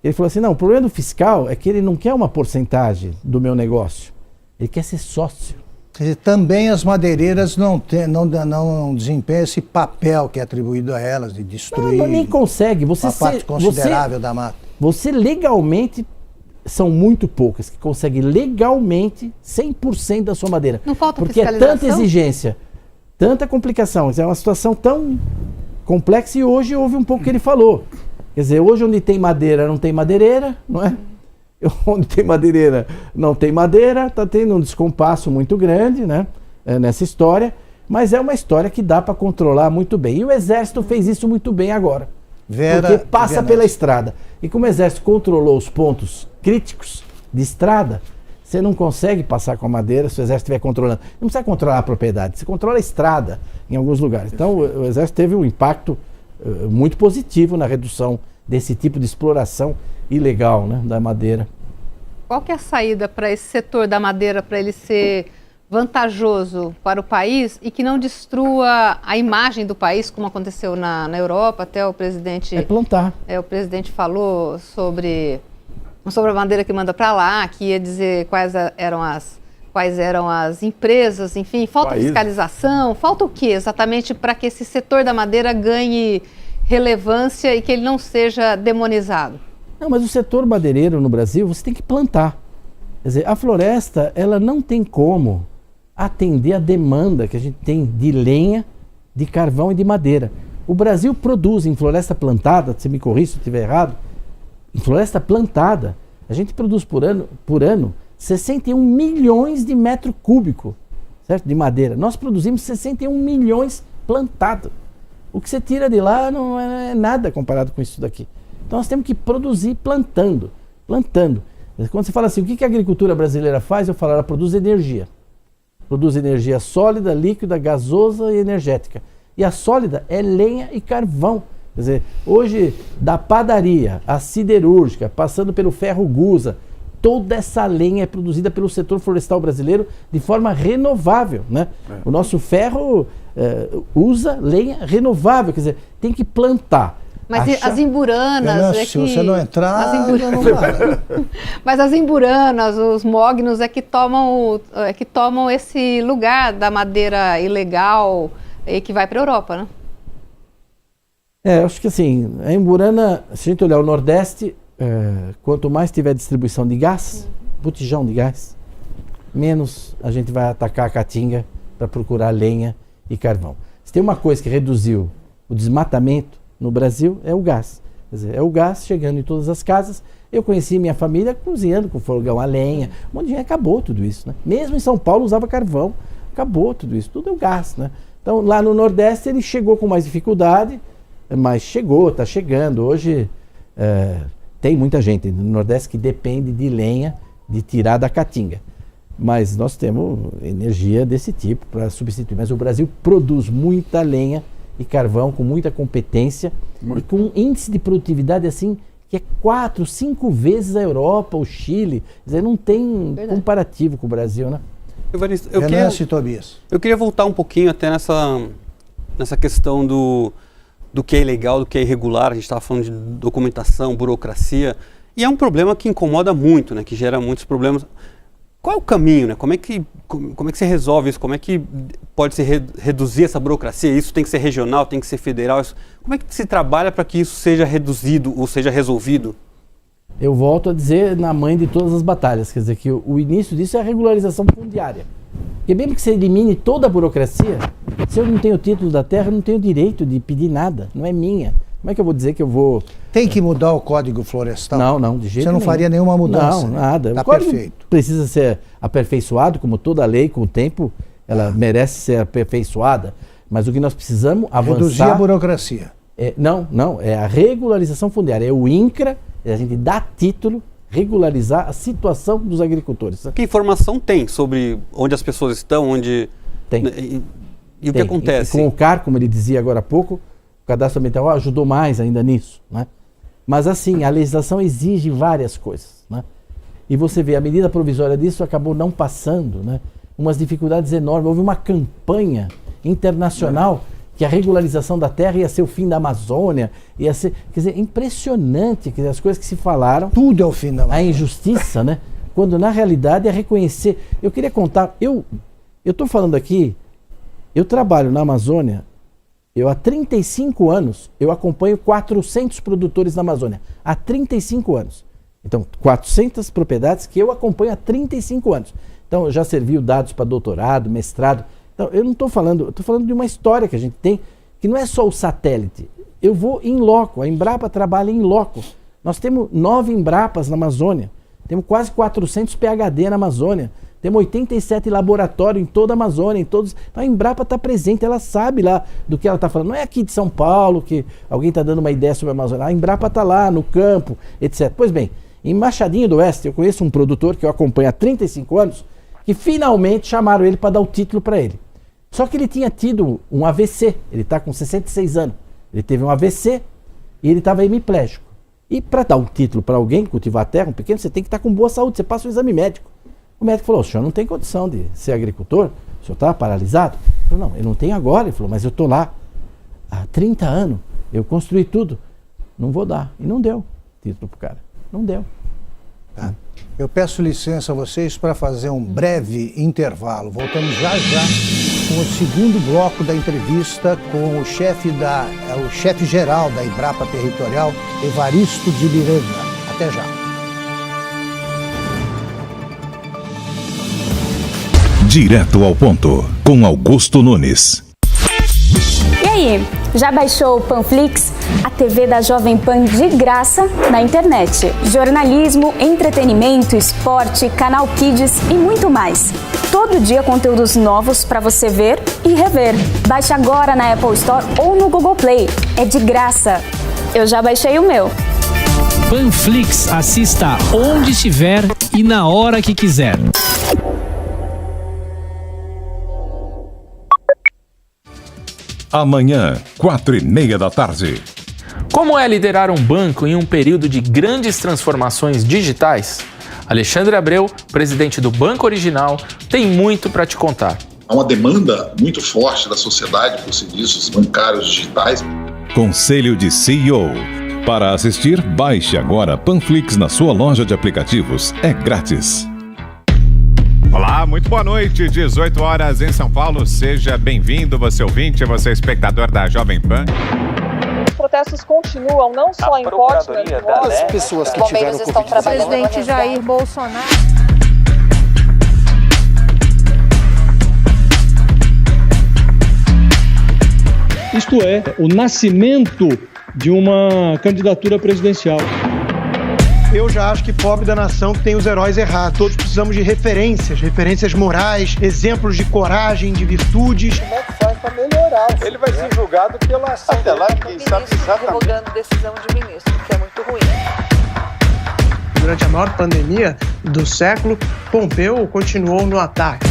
Ele falou assim, não, o problema do fiscal é que ele não quer uma porcentagem do meu negócio. Ele quer ser sócio. Quer dizer, também as madeireiras não desempenham esse papel que é atribuído a elas, de destruir não, nem consegue. uma parte considerável da mata. Você legalmente, são muito poucas que conseguem legalmente 100% da sua madeira. Não falta porque fiscalização? É tanta exigência, tanta complicação. É uma situação tão complexa e hoje houve um pouco que ele falou. Quer dizer, hoje onde tem madeira não tem madeireira, não é? Onde tem madeireira não tem madeira, está tendo um descompasso muito grande, né, nessa história, mas é uma história que dá para controlar muito bem. E o Exército fez isso muito bem agora, porque passa pela estrada. E como o Exército controlou os pontos críticos de estrada, você não consegue passar com a madeira se o Exército estiver controlando. Não precisa controlar a propriedade, você controla a estrada em alguns lugares. Então o Exército teve um impacto muito positivo na redução desse tipo de exploração ilegal, né, da madeira. Qual que é a saída para esse setor da madeira, para ele ser vantajoso para o país e que não destrua a imagem do país, como aconteceu na Europa? Até o presidente... É plantar. O presidente falou sobre a madeira que manda para lá, que ia dizer quais eram as empresas, enfim, falta fiscalização, falta o que exatamente para que esse setor da madeira ganhe relevância e que ele não seja demonizado? Não, mas o setor madeireiro no Brasil, você tem que plantar. Quer dizer, a floresta, ela não tem como atender a demanda que a gente tem de lenha, de carvão e de madeira. O Brasil produz em floresta plantada, você me corrija se eu estiver errado, em floresta plantada, a gente produz por ano 61 milhões de metros cúbicos, certo? De madeira. Nós produzimos 61 milhões plantado. O que você tira de lá não é nada comparado com isso daqui. Então nós temos que produzir plantando. Quando você fala assim, o que a agricultura brasileira faz? Eu falo, ela produz energia. Produz energia sólida, líquida, gasosa e energética. E a sólida é lenha e carvão. Quer dizer, hoje, da padaria, à siderúrgica, passando pelo ferro gusa, toda essa lenha é produzida pelo setor florestal brasileiro de forma renovável, né? O nosso ferro usa lenha renovável, quer dizer, tem que plantar. Mas as imburanas... Se você não entrar, não vai. Mas as imburanas, os mognos é que tomam esse lugar da madeira ilegal e que vai para a Europa, né? Eu acho que assim, a imburana, se a gente olhar o Nordeste, quanto mais tiver distribuição de gás, botijão de gás, menos a gente vai atacar a caatinga para procurar lenha e carvão. Se tem uma coisa que reduziu o desmatamento no Brasil, é o gás. Quer dizer, é o gás chegando em todas as casas. Eu conheci minha família cozinhando com fogão a lenha, um monte de gente, acabou tudo isso, né? Mesmo em São Paulo usava carvão, acabou tudo isso, tudo é o gás, né? Então lá no Nordeste ele chegou com mais dificuldade, mas chegou, está chegando. Hoje tem muita gente no Nordeste que depende de lenha, de tirar da caatinga. Mas nós temos energia desse tipo para substituir. Mas o Brasil produz muita lenha e carvão com muita competência e com um índice de produtividade assim que é 4, 5 vezes a Europa, o Chile. Quer dizer, não tem comparativo com o Brasil, né? Evaristo, eu queria voltar um pouquinho até nessa questão do que é ilegal, do que é irregular. A gente estava falando de documentação, burocracia, e é um problema que incomoda muito, né? Que gera muitos problemas. Qual é o caminho, né? Como é que se resolve isso? Como é que pode se reduzir essa burocracia? Isso tem que ser regional, tem que ser federal? Como é que se trabalha para que isso seja reduzido ou seja resolvido? Eu volto a dizer na mãe de todas as batalhas, quer dizer que o início disso é a regularização fundiária. Porque mesmo que você elimine toda a burocracia, se eu não tenho o título da terra, eu não tenho direito de pedir nada, não é minha. Como é que eu vou dizer que eu vou... Tem que mudar o Código Florestal? Não, de jeito nenhum. Você não faria nenhuma mudança? Não, nada. Está o código perfeito. Precisa ser aperfeiçoado, como toda lei, com o tempo, ela merece ser aperfeiçoada. Mas o que nós precisamos avançar... Reduzir a burocracia. Não, é a regularização fundiária. É o INCRA, é a gente dar título, regularizar a situação dos agricultores. Que informação tem sobre onde as pessoas estão, onde... Tem. E o que acontece? E com o CAR, como ele dizia agora há pouco, o cadastro ambiental ajudou mais ainda nisso, né? Mas assim, a legislação exige várias coisas, né? E você vê, a medida provisória disso acabou não passando, né? Umas dificuldades enormes. Houve uma campanha internacional que a regularização da terra ia ser o fim da Amazônia, ia ser, quer dizer, impressionante, quer dizer, as coisas que se falaram. Tudo é o fim da Amazônia. A injustiça, né? Quando na realidade é reconhecer. Eu queria contar, eu estou falando aqui, eu trabalho na Amazônia. Há 35 anos, eu acompanho 400 produtores na Amazônia. Há 35 anos. Então, 400 propriedades que eu acompanho há 35 anos. Então, eu já serviu dados para doutorado, mestrado. Então, eu não estou falando, eu estou falando de uma história que a gente tem, que não é só o satélite. Eu vou em loco, a Embrapa trabalha em loco. Nós temos 9 Embrapas na Amazônia. Temos quase 400 PhD na Amazônia. Temos 87 laboratórios em toda a Amazônia, em todos. Então a Embrapa está presente, ela sabe lá do que ela está falando. Não é aqui de São Paulo que alguém está dando uma ideia sobre a Amazônia. A Embrapa está lá no campo, etc. Pois bem, em Machadinho do Oeste, eu conheço um produtor que eu acompanho há 35 anos, que finalmente chamaram ele para dar o título para ele. Só que ele tinha tido um AVC, ele está com 66 anos. Ele teve um AVC e ele estava hemiplégico. E para dar um título para alguém cultivar a terra, um pequeno, você tem que estar com boa saúde, você passa um exame médico. O médico falou, o senhor não tem condição de ser agricultor? O senhor está paralisado? Eu falei, não, eu não tenho agora. Ele falou, mas eu estou lá há 30 anos, eu construí tudo. Não vou dar. E não deu título para o cara. Não deu. Tá. Eu peço licença a vocês para fazer um breve intervalo. Voltamos já com o segundo bloco da entrevista com o chefe geral da Embrapa Territorial, Evaristo de Miranda. Até já. Direto ao ponto, com Augusto Nunes. E aí, já baixou o Panflix, a TV da Jovem Pan de graça na internet? Jornalismo, entretenimento, esporte, canal Kids e muito mais. Todo dia conteúdos novos para você ver e rever. Baixe agora na Apple Store ou no Google Play. É de graça. Eu já baixei o meu. Panflix, assista onde estiver e na hora que quiser. Amanhã, 4:30 da tarde. Como é liderar um banco em um período de grandes transformações digitais? Alexandre Abreu, presidente do Banco Original, tem muito para te contar. Há uma demanda muito forte da sociedade por serviços bancários digitais. Conselho de CEO. Para assistir, baixe agora Panflix na sua loja de aplicativos. É grátis. Olá, muito boa noite, 18 horas em São Paulo. Seja bem-vindo, você ouvinte, você espectador da Jovem Pan. Os protestos continuam, não só em Portland, mas as pessoas que tiveram Covid. O presidente Jair Bolsonaro. Isto é, o nascimento de uma candidatura presidencial. Eu já acho que pobre da nação que tem os heróis errados. Todos precisamos de referências morais, exemplos de coragem, de virtudes. Como é que faz para melhorar? Ele vai ser julgado pela ação. Até lá, ninguém sabe exatamente. Revogando decisão de ministro, que é muito ruim. durante a maior pandemia do século, Pompeu continuou no ataque.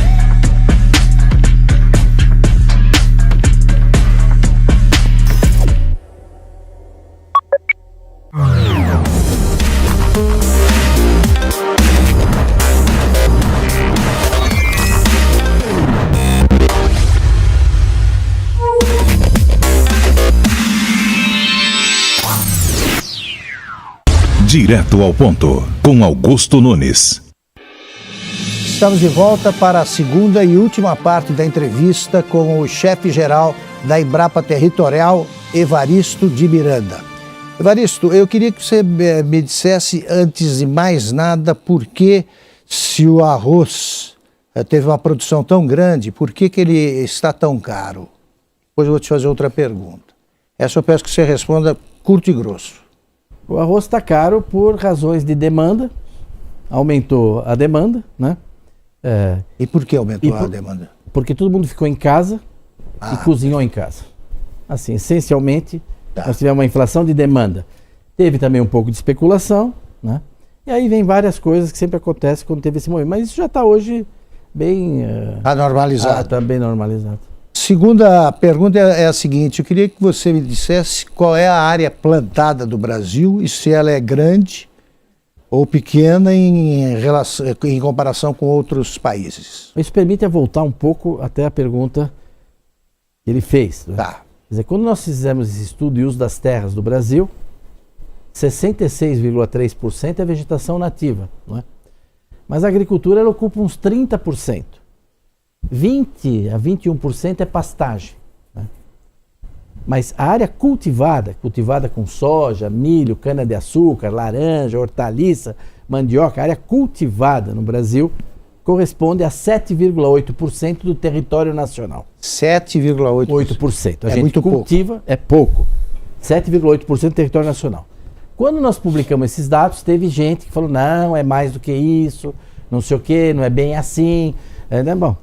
Direto ao ponto, com Augusto Nunes. Estamos de volta para a segunda e última parte da entrevista com o chefe-geral da Embrapa Territorial, Evaristo de Miranda. Evaristo, eu queria que você me dissesse, antes de mais nada, por que, se o arroz teve uma produção tão grande, por que ele está tão caro? Depois eu vou te fazer outra pergunta. Essa eu peço que você responda curto e grosso. O arroz está caro por razões de demanda, aumentou a demanda, né? E por que aumentou a demanda? Porque todo mundo ficou em casa e cozinhou em casa. Assim, essencialmente, nós tivemos uma inflação de demanda. Teve também um pouco de especulação, né? E aí vem várias coisas que sempre acontecem quando teve esse momento. Mas isso já está hoje bem... normalizado. Está bem normalizado. Segunda pergunta é a seguinte, eu queria que você me dissesse qual é a área plantada do Brasil e se ela é grande ou pequena em comparação com outros países. Isso permite voltar um pouco até a pergunta que ele fez. Né? Quer dizer, quando nós fizemos esse estudo e uso das terras do Brasil, 66,3% é vegetação nativa, não é? Mas a agricultura ela ocupa uns 30%. 20 a 21% é pastagem, né? Mas a área cultivada com soja, milho, cana-de-açúcar, laranja, hortaliça, mandioca, a área cultivada no Brasil corresponde a 7,8% do território nacional. 7,8%. A gente muito cultiva, pouco. É pouco. 7,8% do território nacional. Quando nós publicamos esses dados, teve gente que falou, não, é mais do que isso, não sei o quê, não é bem assim. Né? Bom,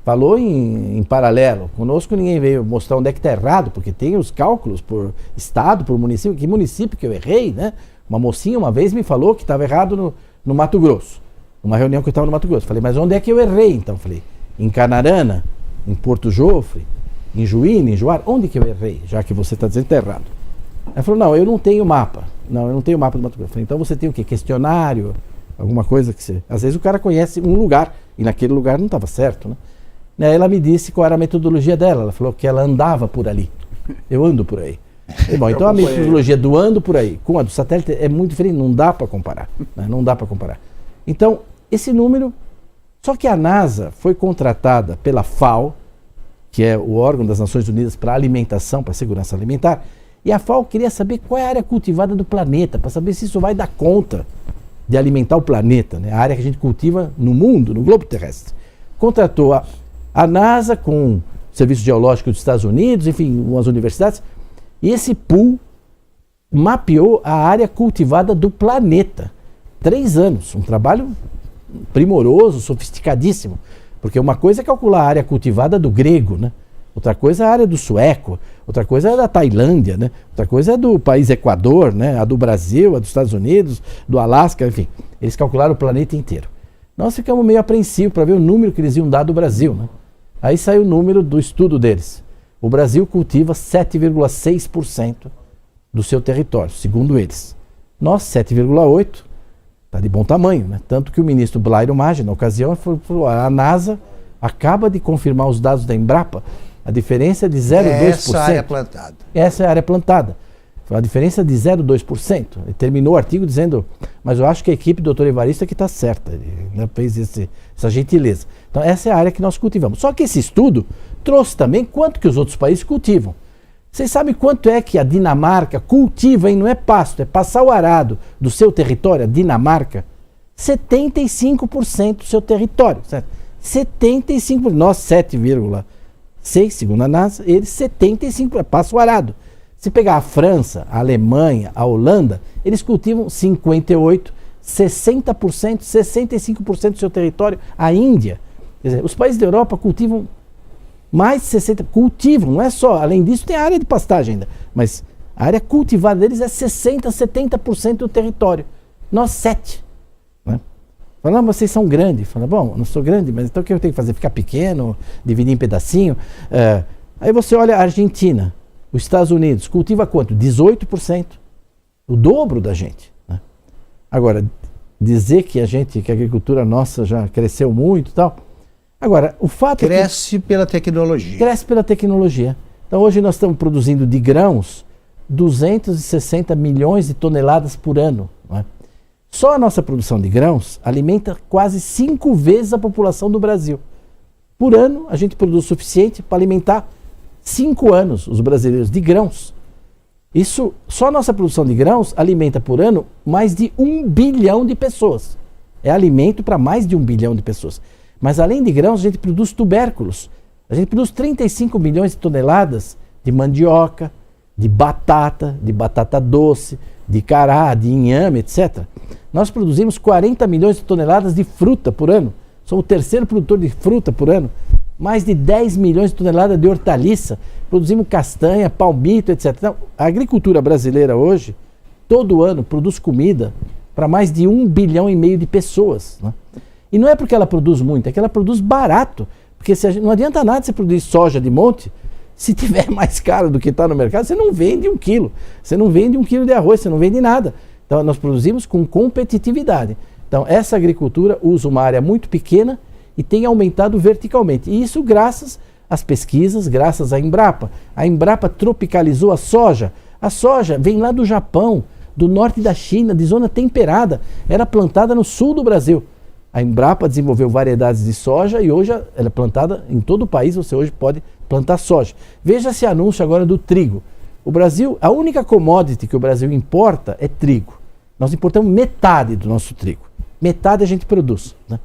falou em paralelo. Conosco ninguém veio mostrar onde é que está errado, porque tem os cálculos por estado, por município. Que município que eu errei, né? Uma mocinha uma vez me falou que estava errado no Mato Grosso. Numa reunião que eu estava no Mato Grosso. Falei, mas onde é que eu errei então? Falei, em Canarana, em Porto Jofre, em Juína, em Juara. Onde que eu errei? Já que você está dizendo que está errado. Ela falou, não, eu não tenho mapa. Não, eu não tenho mapa do Mato Grosso. Falei, então você tem o quê? Questionário? Alguma coisa que você... Às vezes o cara conhece um lugar e naquele lugar não estava certo, né? Aí ela me disse qual era a metodologia dela. Ela falou que ela andava por ali. Eu ando por aí. E, bom, então a metodologia do ando por aí com a do satélite é muito diferente. Não dá para comparar. Né? Não dá para comparar. Então, esse número... Só que a NASA foi contratada pela FAO, que é o órgão das Nações Unidas para alimentação, para segurança alimentar. E a FAO queria saber qual é a área cultivada do planeta, para saber se isso vai dar conta de alimentar o planeta, né? A área que a gente cultiva no mundo, no globo terrestre. Contratou a NASA com o Serviço Geológico dos Estados Unidos, enfim, umas universidades, e esse pool mapeou a área cultivada do planeta. 3 anos, um trabalho primoroso, sofisticadíssimo, porque uma coisa é calcular a área cultivada do grego, né? Outra coisa é a área do sueco, outra coisa é da Tailândia, né? Outra coisa é do país Equador, né? A do Brasil, a dos Estados Unidos, do Alasca, enfim. Eles calcularam o planeta inteiro. Nós ficamos meio apreensivos para ver o número que eles iam dar do Brasil, né? Aí saiu o número do estudo deles. O Brasil cultiva 7,6% do seu território, segundo eles. Nós, 7,8%, está de bom tamanho, né? Tanto que o ministro Blairo Maggi, na ocasião, falou, a NASA acaba de confirmar os dados da Embrapa, a diferença é de 0,2%. Essa área plantada. Essa é a área plantada. A diferença é de 0,2%. Ele terminou o artigo dizendo, mas eu acho que a equipe do Dr. Evaristo é que está certa. Ele, né, fez essa gentileza. Então essa é a área que nós cultivamos. Só que esse estudo trouxe também quanto que os outros países cultivam. Vocês sabem quanto é que a Dinamarca cultiva, hein? Não é pasto, é passar o arado do seu território, a Dinamarca, 75% do seu território. Certo? 75%, nós 7,6%, segundo a NASA, eles 75%, passa o arado. Se pegar a França, a Alemanha, a Holanda, eles cultivam 58%, 60%, 65% do seu território. A Índia, quer dizer, os países da Europa cultivam mais de 60%, cultivam, não é só, além disso tem a área de pastagem ainda, mas a área cultivada deles é 60%, 70% do território. nós 7. Né? Fala, não, vocês são grandes. Fala, bom, eu não sou grande, mas então o que eu tenho que fazer? Ficar pequeno, dividir em pedacinho? Aí você olha a Argentina, os Estados Unidos, cultiva quanto? 18%. O dobro da gente. Né? Agora, dizer que a agricultura nossa já cresceu muito e tal. Agora, o fato cresce pela tecnologia. Cresce pela tecnologia. Então hoje nós estamos produzindo de grãos 260 milhões de toneladas por ano. Não é? Só a nossa produção de grãos alimenta quase 5 vezes a população do Brasil. Por ano a gente produz o suficiente para alimentar 5 anos os brasileiros de grãos. Isso, só a nossa produção de grãos alimenta por ano mais de 1 bilhão de pessoas. É alimento para mais de 1 bilhão de pessoas. Mas além de grãos, a gente produz tubérculos. A gente produz 35 milhões de toneladas de mandioca, de batata doce, de cará, de inhame, etc. Nós produzimos 40 milhões de toneladas de fruta por ano. Somos o terceiro produtor de fruta por ano. Mais de 10 milhões de toneladas de hortaliça. Produzimos castanha, palmito, etc. Então, a agricultura brasileira hoje, todo ano, produz comida para mais de 1,5 bilhão de pessoas. Né? E não é porque ela produz muito, é que ela produz barato. Porque não adianta nada você produzir soja de monte, se tiver mais caro do que está no mercado, você não vende 1 quilo. Você não vende 1 quilo de arroz, você não vende nada. Então nós produzimos com competitividade. Então essa agricultura usa uma área muito pequena e tem aumentado verticalmente. E isso graças às pesquisas, graças à Embrapa. A Embrapa tropicalizou a soja. A soja vem lá do Japão, do norte da China, de zona temperada. Era plantada no sul do Brasil. A Embrapa desenvolveu variedades de soja e hoje ela é plantada em todo o país, você hoje pode plantar soja. Veja esse anúncio agora do trigo. O Brasil, a única commodity que o Brasil importa é trigo. Nós importamos metade do nosso trigo. Metade a gente produz. Né?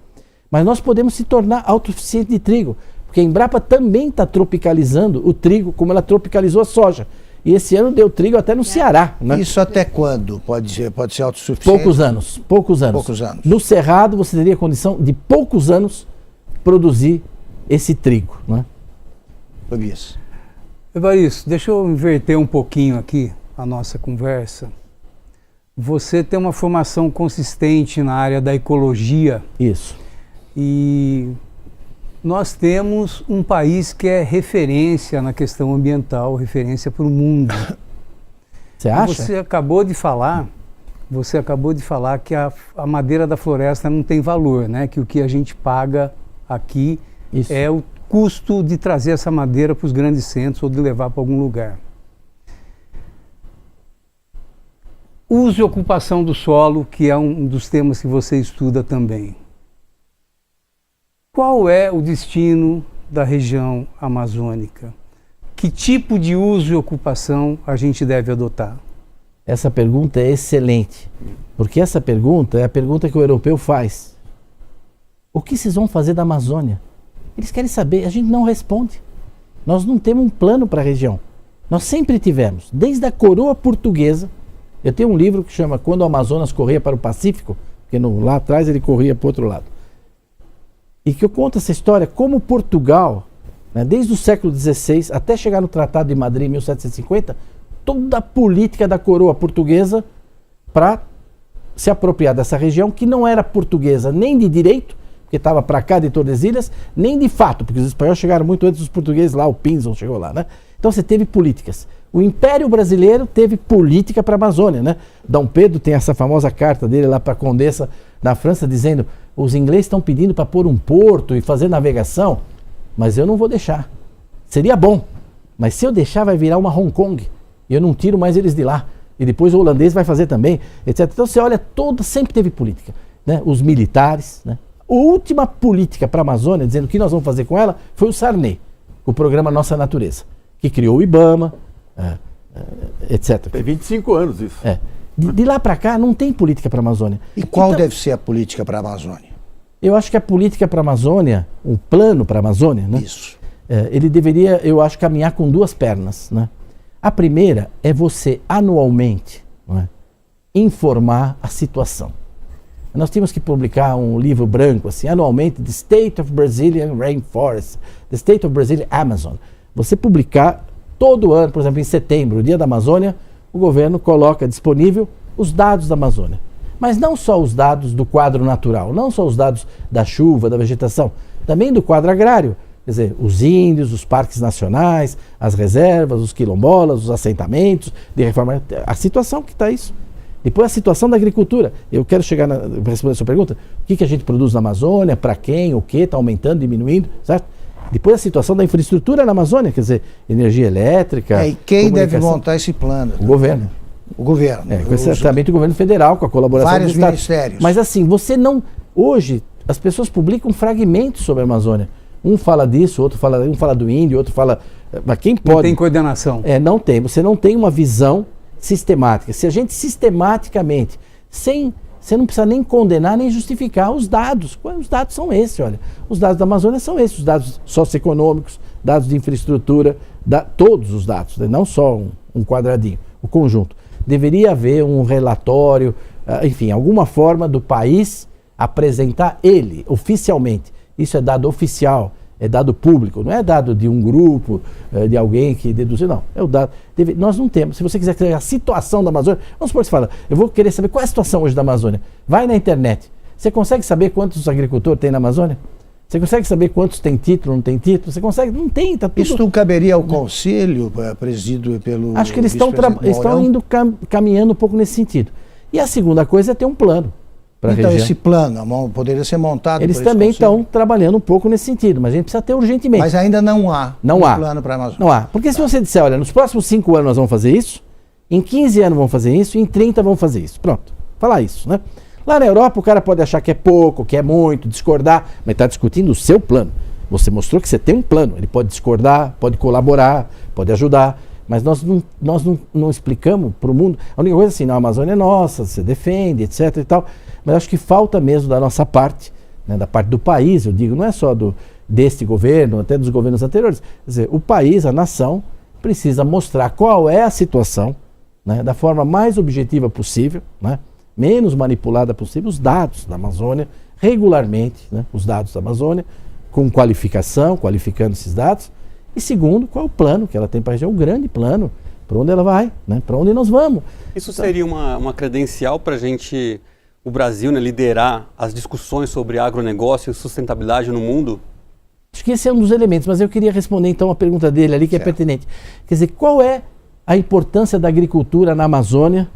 Mas nós podemos se tornar autossuficiente de trigo, porque a Embrapa também está tropicalizando o trigo, como ela tropicalizou a soja. E esse ano deu trigo até no Ceará. Né? Isso até quando pode ser autossuficiente? Poucos anos. No Cerrado você teria condição de poucos anos produzir esse trigo. Né? Tobias. Evaristo, deixa eu inverter um pouquinho aqui a nossa conversa. Você tem uma formação consistente na área da ecologia. Isso. E nós temos um país que é referência na questão ambiental, referência para o mundo. Você acha? Você acabou de falar que a madeira da floresta não tem valor, né? Que o que a gente paga aqui é o custo de trazer essa madeira para os grandes centros ou de levar para algum lugar. Uso e ocupação do solo, que é um dos temas que você estuda também. Qual é o destino da região amazônica? Que tipo de uso e ocupação a gente deve adotar? Essa pergunta é excelente, porque essa pergunta é a pergunta que o europeu faz. O que vocês vão fazer da Amazônia? Eles querem saber, a gente não responde. Nós não temos um plano para a região. Nós sempre tivemos, desde a coroa portuguesa. Eu tenho um livro que chama Quando o Amazonas Corria para o Pacífico, porque lá atrás ele corria para o outro lado. E que eu conto essa história como Portugal, né, desde o século XVI até chegar no Tratado de Madrid em 1750, toda a política da coroa portuguesa para se apropriar dessa região que não era portuguesa nem de direito, porque estava para cá de Tordesilhas, nem de fato, porque os espanhóis chegaram muito antes dos portugueses lá, o Pinzon chegou lá, né? Então você teve políticas. O Império Brasileiro teve política para a Amazônia, né? Dom Pedro tem essa famosa carta dele lá para a Condessa na França dizendo: os ingleses estão pedindo para pôr um porto e fazer navegação, mas eu não vou deixar. Seria bom, mas se eu deixar vai virar uma Hong Kong e eu não tiro mais eles de lá. E depois o holandês vai fazer também, etc. Então você olha, sempre teve política, né? Os militares, né? A última política para a Amazônia, dizendo o que nós vamos fazer com ela, foi o Sarney, o programa Nossa Natureza, que criou o IBAMA, etc. Tem 25 anos isso. De lá para cá não tem política para a Amazônia. E qual deve ser a política para a Amazônia? Eu acho que a política para a Amazônia, um plano para a Amazônia, né? Isso. Ele deveria, eu acho, caminhar com duas pernas, né? A primeira é você anualmente, não é, informar a situação. Nós temos que publicar um livro branco, assim, anualmente, The State of Brazilian Rainforest, The State of Brazilian Amazon. Você publicar todo ano, por exemplo, em setembro, o Dia da Amazônia, o governo coloca disponível os dados da Amazônia. Mas não só os dados do quadro natural, não só os dados da chuva, da vegetação, também do quadro agrário. Quer dizer, os índios, os parques nacionais, as reservas, os quilombolas, os assentamentos de reforma. A situação que está isso. Depois a situação da agricultura. Eu quero chegar para responder a sua pergunta. O que a gente produz na Amazônia, para quem, o que, está aumentando, diminuindo, certo? Depois a situação da infraestrutura na Amazônia, quer dizer, energia elétrica. E quem deve montar esse plano? O governo. O governo. Certamente o governo federal, com a colaboração vários do Estado. ministérios. Mas assim, você não... Hoje, as pessoas publicam fragmentos sobre a Amazônia. Um fala disso, um fala do índio, outro fala... Mas quem pode... Não tem coordenação. Não tem. Você não tem uma visão sistemática. Se a gente sistematicamente, você não precisa nem condenar, nem justificar os dados. Os dados são esses, olha. Os dados da Amazônia são esses, os dados socioeconômicos, dados de infraestrutura, todos os dados, né? Não só um quadradinho, o conjunto. Deveria haver um relatório, enfim, alguma forma do país apresentar ele, oficialmente. Isso é dado oficial, é dado público, não é dado de um grupo, de alguém que deduziu, não. É o dado. Nós não temos. Se você quiser saber a situação da Amazônia, vamos supor que você fala, eu vou querer saber qual é a situação hoje da Amazônia. Vai na internet. Você consegue saber quantos agricultores tem na Amazônia? Você consegue saber quantos tem título, não tem título? Você consegue? Não tem, tá tudo... Isso não caberia ao conselho, presidido pelo... Acho que eles estão indo caminhando um pouco nesse sentido. E a segunda coisa é ter um plano. Então esse plano poderia ser montado. Eles também estão trabalhando um pouco nesse sentido, mas a gente precisa ter urgentemente. Mas ainda não há plano para a Amazônia. Não há. Porque se você disser, olha, nos próximos 5 anos nós vamos fazer isso, em 15 anos vamos fazer isso, em 30 vamos fazer isso. Pronto. Falar isso, né? Lá na Europa o cara pode achar que é pouco, que é muito, discordar, mas está discutindo o seu plano. Você mostrou que você tem um plano. Ele pode discordar, pode colaborar, pode ajudar. Mas nós não explicamos para o mundo. A única coisa é assim, não, a Amazônia é nossa, você defende, etc. e tal. Mas acho que falta mesmo da nossa parte, né, da parte do país, eu digo, não é só deste governo, até dos governos anteriores. Quer dizer, o país, a nação, precisa mostrar qual é a situação, né, da forma mais objetiva possível, né, menos manipulada possível, os dados da Amazônia, regularmente, né, os dados da Amazônia, com qualificação, qualificando esses dados. E segundo, qual é o plano que ela tem para a região, o grande plano, para onde ela vai, né, para onde nós vamos. Isso seria uma credencial para a gente... o Brasil, né, liderar as discussões sobre agronegócio e sustentabilidade no mundo? Acho que esse é um dos elementos, mas eu queria responder então a pergunta dele ali, que é pertinente. Quer dizer, qual é a importância da agricultura na Amazônia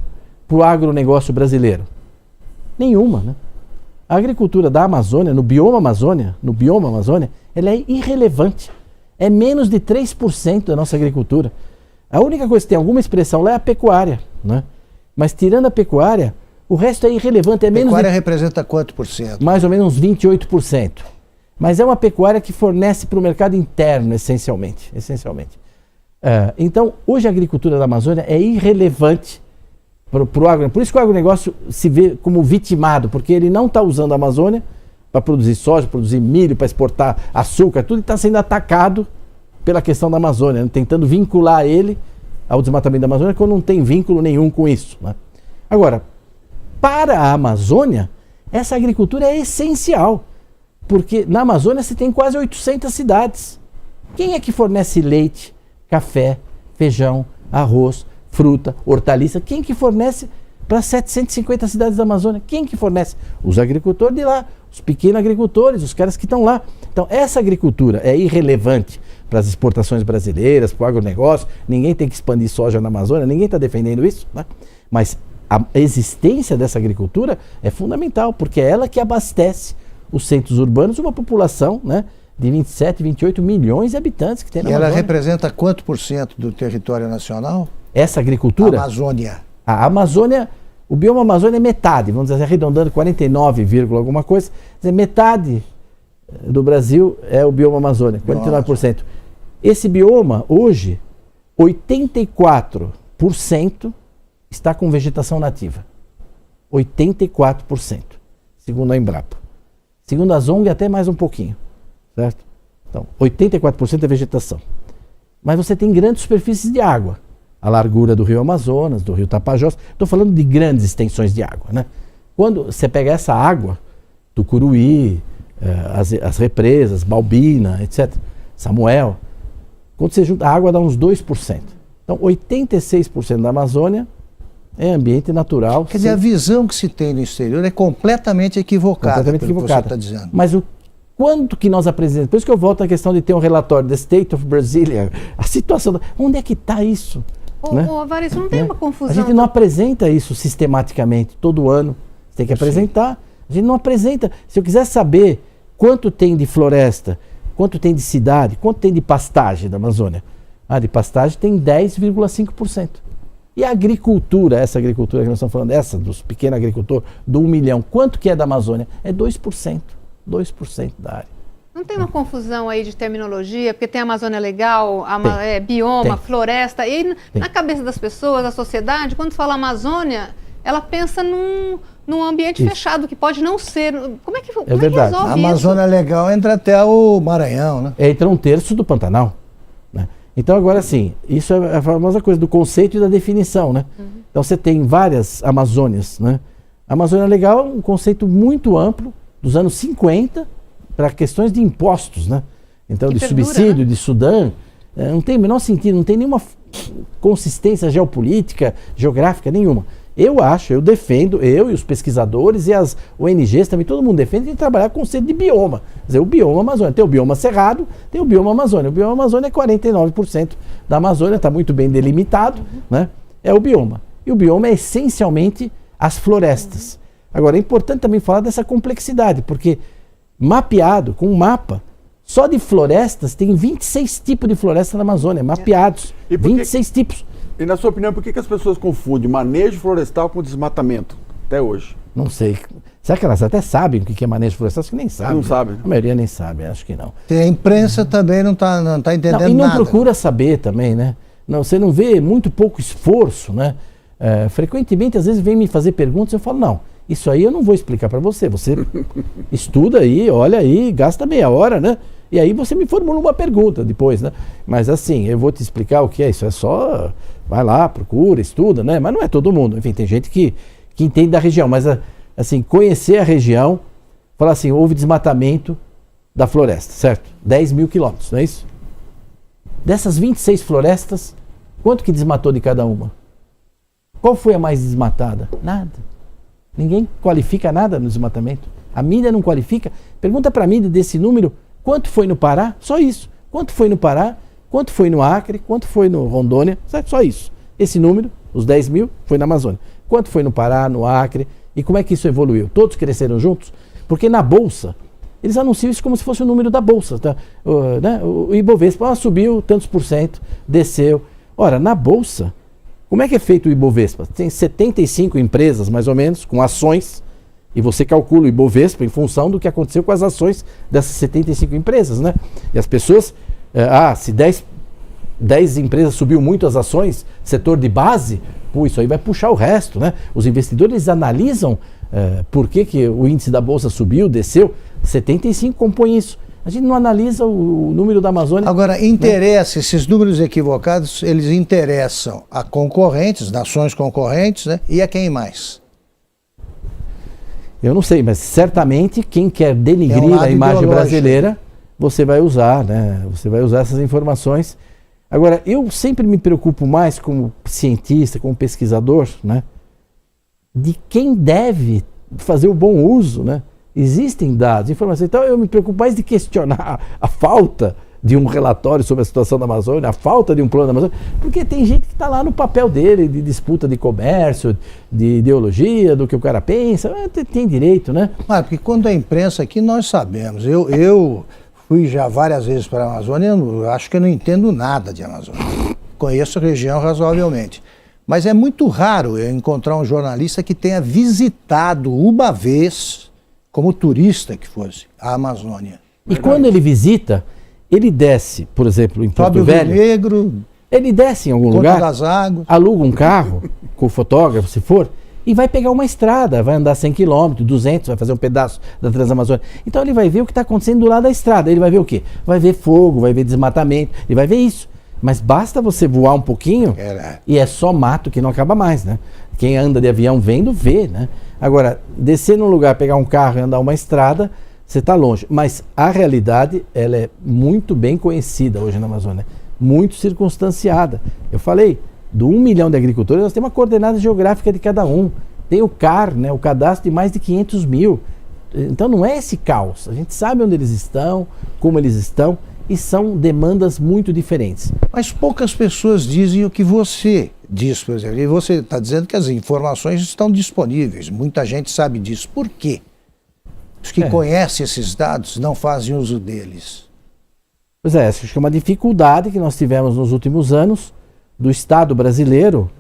para o agronegócio brasileiro? Nenhuma, né? A agricultura da Amazônia, no bioma Amazônia, ela é irrelevante. É menos de 3% da nossa agricultura. A única coisa que tem alguma expressão lá é a pecuária, né? Mas tirando a pecuária, o resto é irrelevante. A pecuária representa quanto por cento? Mais ou menos uns 28%. Mas é uma pecuária que fornece para o mercado interno, essencialmente. Então, hoje a agricultura da Amazônia é irrelevante para o agro. Por isso que o agronegócio se vê como vitimado, porque ele não está usando a Amazônia para produzir soja, produzir milho, para exportar açúcar, tudo está sendo atacado pela questão da Amazônia, né? Tentando vincular ele ao desmatamento da Amazônia, quando não tem vínculo nenhum com isso, né? Agora, para a Amazônia, essa agricultura é essencial, porque na Amazônia você tem quase 800 cidades. Quem é que fornece leite, café, feijão, arroz, fruta, hortaliça? Quem que fornece para 750 cidades da Amazônia? Quem que fornece? Os agricultores de lá, os pequenos agricultores, os caras que estão lá. Então, essa agricultura é irrelevante para as exportações brasileiras, para o agronegócio. Ninguém tem que expandir soja na Amazônia, ninguém está defendendo isso, né? Mas a existência dessa agricultura é fundamental, porque é ela que abastece os centros urbanos, uma população, né, de 27, 28 milhões de habitantes que tem na Amazônia. E ela representa quanto por cento do território nacional? Essa agricultura? A Amazônia. A Amazônia, o bioma Amazônia é metade, vamos dizer, arredondando 49, alguma coisa. Quer dizer, metade do Brasil é o bioma Amazônia, 49%. Nossa. Esse bioma, hoje, 84% está com vegetação nativa. 84%, segundo a Embrapa. Segundo a ZONG, até mais um pouquinho, certo? Então, 84% é vegetação. Mas você tem grandes superfícies de água. A largura do rio Amazonas, do rio Tapajós. Estou falando de grandes extensões de água, né? Quando você pega essa água, Tucuruí, as represas, Balbina, etc., Samuel, quando você junta, a água dá uns 2%. Então, 86% da Amazônia É ambiente natural. Quer dizer, a visão que se tem no exterior é completamente equivocada. Completamente equivocada. Você está dizendo. Mas o quanto que nós apresentamos? Por isso que eu volto à questão de ter um relatório da State of Brasília, a situação. Onde é que está isso? Varisto, não tem uma confusão? A gente não apresenta isso sistematicamente, todo ano. Você tem que apresentar. A gente não apresenta. Se eu quiser saber quanto tem de floresta, quanto tem de cidade, quanto tem de pastagem da Amazônia, de pastagem tem 10,5%. E a agricultura, essa agricultura que nós estamos falando, essa dos pequenos agricultores, do 1 milhão, quanto que é da Amazônia? É 2%. 2% da área. Não tem uma confusão aí de terminologia, porque tem Amazônia Legal, bioma, floresta, e na cabeça das pessoas, da sociedade, quando fala Amazônia, ela pensa num ambiente fechado, que pode não ser. Como é que resolve a Amazônia Legal entra até o Maranhão, né? Entra 1/3 do Pantanal. Né? Então, agora sim, isso é a famosa coisa do conceito e da definição, né? Então, você tem várias Amazônias, né? A Amazônia Legal é um conceito muito amplo, dos anos 50, para questões de impostos, né? Então, de subsídio, de Sudã, não tem o menor sentido, não tem nenhuma consistência geopolítica, geográfica nenhuma. Eu defendo, eu e os pesquisadores e as ONGs também, todo mundo defende de trabalhar com o conceito de bioma. Quer dizer, o bioma Amazônia. Tem o bioma Cerrado, tem o bioma Amazônia. O bioma Amazônia é 49% da Amazônia, está muito bem delimitado, né? É o bioma. E o bioma é essencialmente as florestas. Agora, é importante também falar dessa complexidade, porque mapeado, com um mapa, só de florestas, tem 26 tipos de floresta na Amazônia, mapeados. 26 tipos. E na sua opinião, por que as pessoas confundem manejo florestal com desmatamento, até hoje? Não sei. Será que elas até sabem o que é manejo florestal? Acho que nem sabem. Não sabem. A maioria nem sabe, acho que não. A imprensa também não está entendendo nada. E não procura saber também, né? Não, você não vê muito pouco esforço, né? Frequentemente, às vezes, vem me fazer perguntas e eu falo, não, isso aí eu não vou explicar para você. Você estuda aí, olha aí, gasta meia hora, né? E aí você me formula uma pergunta depois, né? Mas assim, eu vou te explicar o que é isso. É só, vai lá, procura, estuda, né? Mas não é todo mundo. Enfim, tem gente que entende da região. Mas assim, conhecer a região, falar assim, houve desmatamento da floresta, certo? 10 mil quilômetros, não é isso? Dessas 26 florestas, quanto que desmatou de cada uma? Qual foi a mais desmatada? Nada. Ninguém qualifica nada no desmatamento. A mídia não qualifica. Pergunta para a mídia desse número, quanto foi no Pará? Só isso. Quanto foi no Pará? Quanto foi no Acre? Quanto foi no Rondônia? Só isso. Esse número, os 10 mil, foi na Amazônia. Quanto foi no Pará, no Acre? E como é que isso evoluiu? Todos cresceram juntos? Porque na Bolsa, eles anunciam isso como se fosse o número da Bolsa. Tá? O Ibovespa subiu tantos por cento, desceu. Ora, na Bolsa, como é que é feito o Ibovespa? Tem 75 empresas, mais ou menos, com ações, e você calcula o Ibovespa em função do que aconteceu com as ações dessas 75 empresas, né? E as pessoas, se 10 empresas subiu muito as ações, setor de base, isso aí vai puxar o resto, né? Os investidores analisam por que o índice da Bolsa subiu, desceu, 75 compõe isso. A gente não analisa o número da Amazônia. Agora, interessa, esses números equivocados, eles interessam a concorrentes, nações concorrentes, né? E a quem mais? Eu não sei, mas certamente quem quer denigrir a imagem brasileira, você vai usar, né? Você vai usar essas informações. Agora, eu sempre me preocupo mais como cientista, como pesquisador, né? De quem deve fazer o bom uso, né? Existem dados, informações. Então eu me preocupo mais de questionar a falta de um relatório sobre a situação da Amazônia, a falta de um plano da Amazônia, porque tem gente que está lá no papel dele, de disputa de comércio, de ideologia, do que o cara pensa, tem direito, né? Porque quando a imprensa aqui, nós sabemos. Eu fui já várias vezes para a Amazônia, eu acho que eu não entendo nada de Amazônia. Conheço a região razoavelmente. Mas é muito raro eu encontrar um jornalista que tenha visitado uma vez, como turista que fosse, a Amazônia. E quando ele visita, ele desce, por exemplo, em Porto Velho, Negro, ele desce em algum lugar, das Águas, aluga um carro, com o fotógrafo, se for, e vai pegar uma estrada, vai andar 100 km, 200, vai fazer um pedaço da Transamazônica. Então ele vai ver o que está acontecendo do lado da estrada. Ele vai ver o quê? Vai ver fogo, vai ver desmatamento, ele vai ver isso. Mas basta você voar um pouquinho e é só mato que não acaba mais, né? Quem anda de avião vendo, vê, né? Agora, descer num lugar, pegar um carro e andar uma estrada, você está longe. Mas a realidade, ela é muito bem conhecida hoje na Amazônia. Muito circunstanciada. Eu falei, Do 1 milhão de agricultores, nós temos uma coordenada geográfica de cada um. Tem o CAR, né, o cadastro de mais de 500 mil. Então não é esse caos. A gente sabe onde eles estão, como eles estão, e são demandas muito diferentes. Mas poucas pessoas dizem o que você diz, por exemplo. E você está dizendo que as informações estão disponíveis. Muita gente sabe disso. Por quê? Os que conhecem esses dados não fazem uso deles. Pois é, acho que é uma dificuldade que nós tivemos nos últimos anos do Estado brasileiro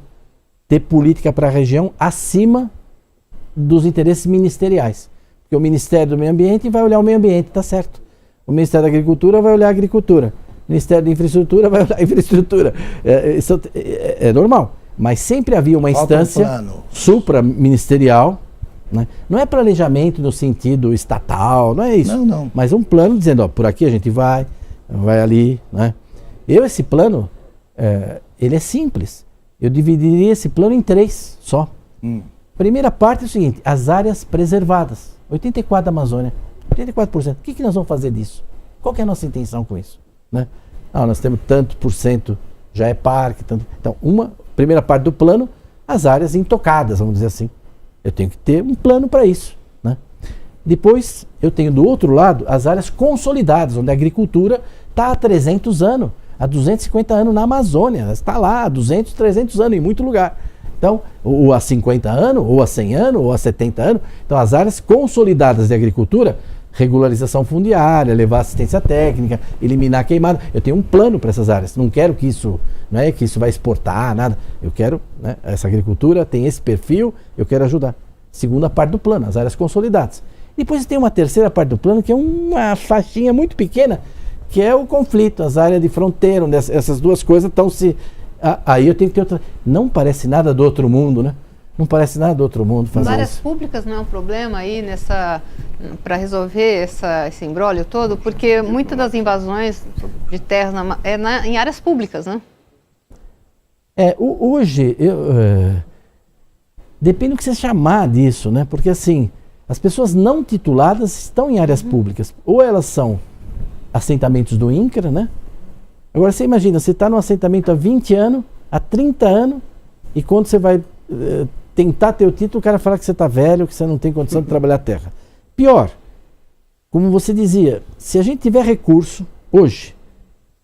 ter política para a região acima dos interesses ministeriais. Porque o Ministério do Meio Ambiente vai olhar o meio ambiente, tá certo. O Ministério da Agricultura vai olhar a agricultura. O Ministério da Infraestrutura vai olhar a infraestrutura. Isso é normal. Mas sempre havia uma instância supraministerial, né? Não é planejamento no sentido estatal, não é isso. Não. Mas um plano dizendo, ó, por aqui a gente vai ali, né? Esse plano, ele é simples. Eu dividiria esse plano em 3 só. Primeira parte é o seguinte, as áreas preservadas. 84% da Amazônia, 84%. O que nós vamos fazer disso? Qual que é a nossa intenção com isso? Né? Nós temos tanto por cento, já é parque. Tanto... Então, primeira parte do plano, as áreas intocadas, vamos dizer assim. Eu tenho que ter um plano para isso. Né? Depois, eu tenho do outro lado as áreas consolidadas, onde a agricultura está há 300 anos, há 250 anos na Amazônia. Está lá há 200, 300 anos em muito lugar. Então, ou há 50 anos, ou há 100 anos, ou há 70 anos. Então, as áreas consolidadas de agricultura, regularização fundiária, levar assistência técnica, eliminar a queimada. Eu tenho um plano para essas áreas. Não quero que isso, não é que isso vai exportar, nada. Eu quero, né, essa agricultura tem esse perfil, eu quero ajudar. Segunda parte do plano, as áreas consolidadas. Depois tem uma terceira parte do plano, que é uma faixinha muito pequena, que é o conflito, as áreas de fronteira, onde essas duas coisas estão se... Aí eu tenho que ter outra... Não parece nada do outro mundo, né? Não parece nada do outro mundo fazer áreas isso. públicas não é um problema aí para resolver esse imbróglio todo, porque muitas das invasões de terras em áreas públicas, né? Hoje, depende do que você chamar disso, né? Porque assim, as pessoas não tituladas estão em áreas públicas. Ou elas são assentamentos do INCRA, né? Agora você imagina, você está num assentamento há 20 anos, há 30 anos, e quando você vai tentar ter o título, o cara fala que você está velho, que você não tem condição de trabalhar a terra. Pior, como você dizia, se a gente tiver recurso, hoje,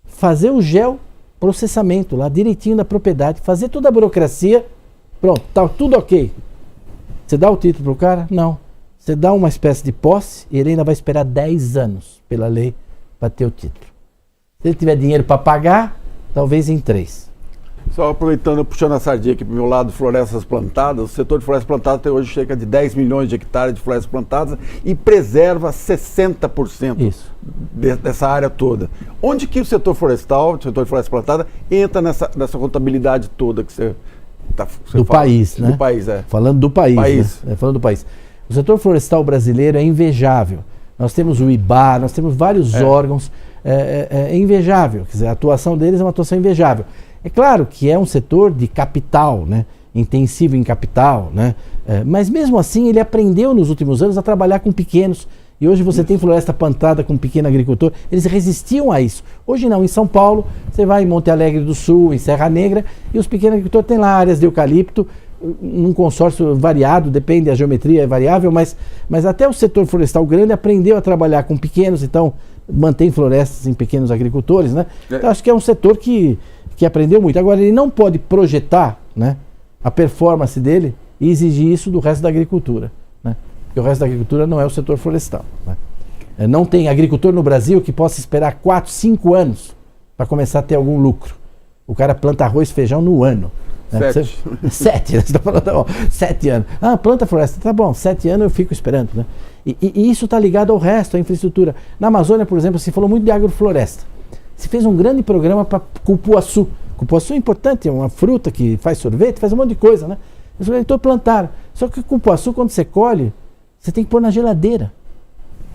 fazer o geoprocessamento lá, direitinho da propriedade, fazer toda a burocracia, pronto, está tudo ok. Você dá o título para o cara? Não. Você dá uma espécie de posse e ele ainda vai esperar 10 anos pela lei para ter o título. Se ele tiver dinheiro para pagar, talvez em 3. Só aproveitando, puxando a sardinha aqui para o meu lado, florestas plantadas, o setor de florestas plantadas tem hoje cerca de 10 milhões de hectares de florestas plantadas e preserva 60% dessa área toda. Onde que o setor florestal, o setor de florestas plantadas, entra nessa contabilidade toda que você do fala? País, né? Do país, Falando do país. Né? Falando do país. O setor florestal brasileiro é invejável. Nós temos o IBA, nós temos vários órgãos, é invejável. Quer dizer, a atuação deles é uma atuação invejável. É claro que é um setor de capital, né? Intensivo em capital, né? Mas mesmo assim ele aprendeu nos últimos anos a trabalhar com pequenos. E hoje você tem floresta plantada com pequeno agricultor. Eles resistiam a isso. Hoje não, em São Paulo, você vai em Monte Alegre do Sul, em Serra Negra, e os pequenos agricultores têm lá áreas de eucalipto, num consórcio variado, depende, a geometria é variável, mas até o setor florestal grande aprendeu a trabalhar com pequenos, então mantém florestas em pequenos agricultores, né? Então acho que é um setor que aprendeu muito. Agora, ele não pode projetar, né, a performance dele e exigir isso do resto da agricultura, né? Porque o resto da agricultura não é o setor florestal, né? Não tem agricultor no Brasil que possa esperar 4, 5 anos para começar a ter algum lucro. O cara planta arroz e feijão no ano. 7, né? Você tá falando, ó, 7 anos. Planta floresta, tá bom, 7 anos eu fico esperando, né? E isso está ligado ao resto, à infraestrutura. Na Amazônia, por exemplo, se falou muito de agrofloresta. Se fez um grande programa para cupuaçu. Cupuaçu é importante, é uma fruta que faz sorvete, faz um monte de coisa, né? Os agricultores plantaram. Só que o cupuaçu, quando você colhe, você tem que pôr na geladeira,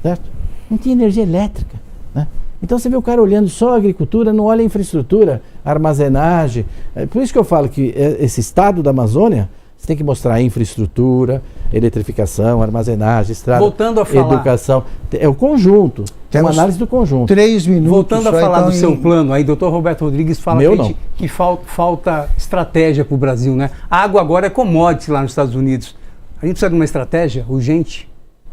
certo? Não tinha energia elétrica, né? Então você vê o cara olhando só a agricultura, não olha a infraestrutura, a armazenagem. Por isso que eu falo que esse estado da Amazônia, você tem que mostrar a infraestrutura, eletrificação, armazenagem, estrada, voltando a falar, educação. É o conjunto. uma análise do conjunto. 3 minutos. Voltando a falar então, do seu plano, aí doutor Roberto Rodrigues fala que falta estratégia para o Brasil, né? A água agora é commodity lá nos Estados Unidos. A gente precisa de uma estratégia urgente?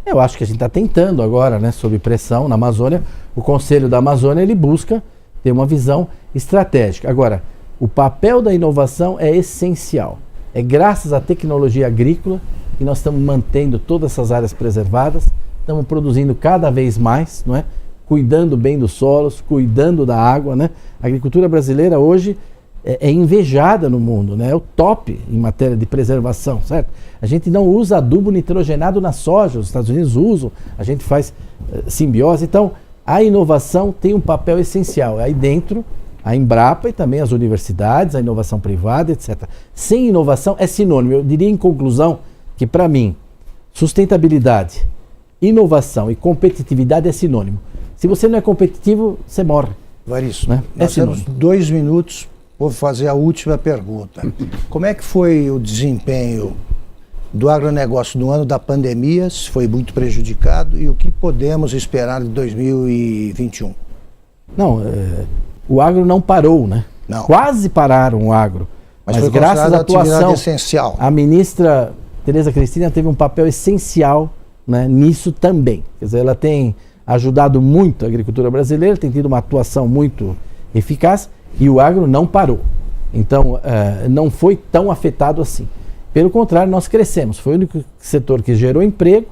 Eu acho que a gente está tentando agora, né, sob pressão na Amazônia. O Conselho da Amazônia ele busca ter uma visão estratégica. Agora, o papel da inovação é essencial. É graças à tecnologia agrícola que nós estamos mantendo todas essas áreas preservadas, estamos produzindo cada vez mais, não é? Cuidando bem dos solos, cuidando da água, né? A agricultura brasileira hoje é invejada no mundo, né? É o top em matéria de preservação, certo? A gente não usa adubo nitrogenado na soja, os Estados Unidos usam, a gente faz simbiose. Então, a inovação tem um papel essencial. Aí dentro, a Embrapa e também as universidades, a inovação privada, etc. Sem inovação é sinônimo. Eu diria em conclusão que, para mim, sustentabilidade, inovação e competitividade é sinônimo. Se você não é competitivo, você morre. Varisto, né? Nós temos 2 minutos, vou fazer a última pergunta. Como é que foi o desempenho do agronegócio no ano da pandemia, se foi muito prejudicado, e o que podemos esperar de 2021? Não, o agro não parou, né? Não. Quase pararam o agro. Mas foi graças à atuação, essencial. A ministra Tereza Cristina teve um papel essencial, né, nisso também. Quer dizer, ela tem ajudado muito a agricultura brasileira, tem tido uma atuação muito eficaz e o agro não parou. Então, não foi tão afetado assim. Pelo contrário, nós crescemos. Foi o único setor que gerou emprego,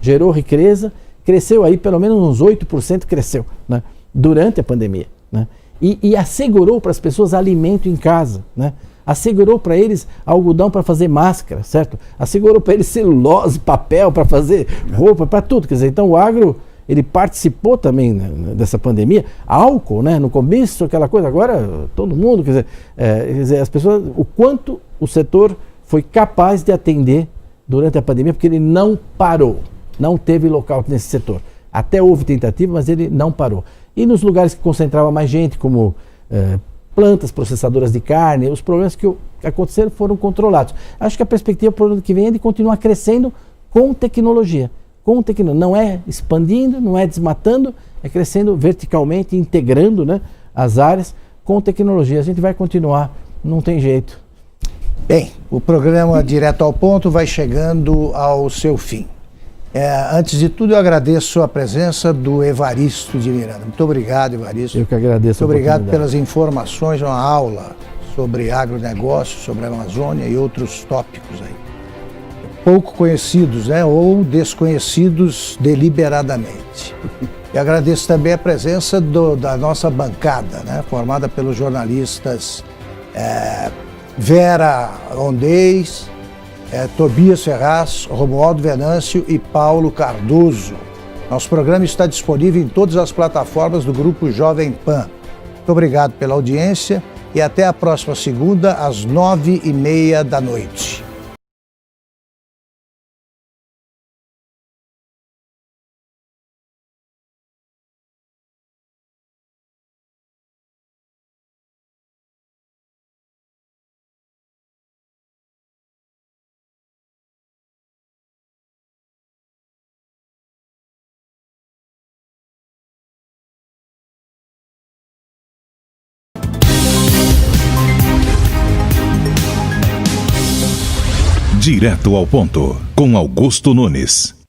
gerou riqueza, cresceu aí pelo menos uns 8% cresceu, né, durante a pandemia, né, e assegurou para as pessoas alimento em casa, né, assegurou para eles algodão para fazer máscara, certo? Assegurou para eles celulose, papel para fazer roupa, para tudo. Quer dizer, então o agro ele participou também, né, dessa pandemia. Álcool, né, no começo, aquela coisa, agora todo mundo, quer dizer, as pessoas, o quanto o setor foi capaz de atender durante a pandemia, porque ele não parou, não teve local nesse setor. Até houve tentativa, mas ele não parou. E nos lugares que concentrava mais gente, como plantas processadoras de carne, os problemas que aconteceram foram controlados. Acho que a perspectiva para o ano que vem é de continuar crescendo com tecnologia. Não é expandindo, não é desmatando, é crescendo verticalmente, integrando, né, as áreas com tecnologia. A gente vai continuar, não tem jeito. Bem, o programa Direto ao Ponto vai chegando ao seu fim. Antes de tudo, eu agradeço a presença do Evaristo de Miranda. Muito obrigado, Evaristo. Eu que agradeço. Muito obrigado pelas informações, uma aula sobre agronegócio, sobre a Amazônia e outros tópicos aí. Pouco conhecidos, né, ou desconhecidos deliberadamente. E agradeço também a presença da nossa bancada, né, formada pelos jornalistas Vera Ondez, Tobias Ferraz, Romualdo Venâncio e Paulo Cardoso. Nosso programa está disponível em todas as plataformas do Grupo Jovem Pan. Muito obrigado pela audiência e até a próxima segunda, às 9h30 da noite. Direto ao ponto, com Augusto Nunes.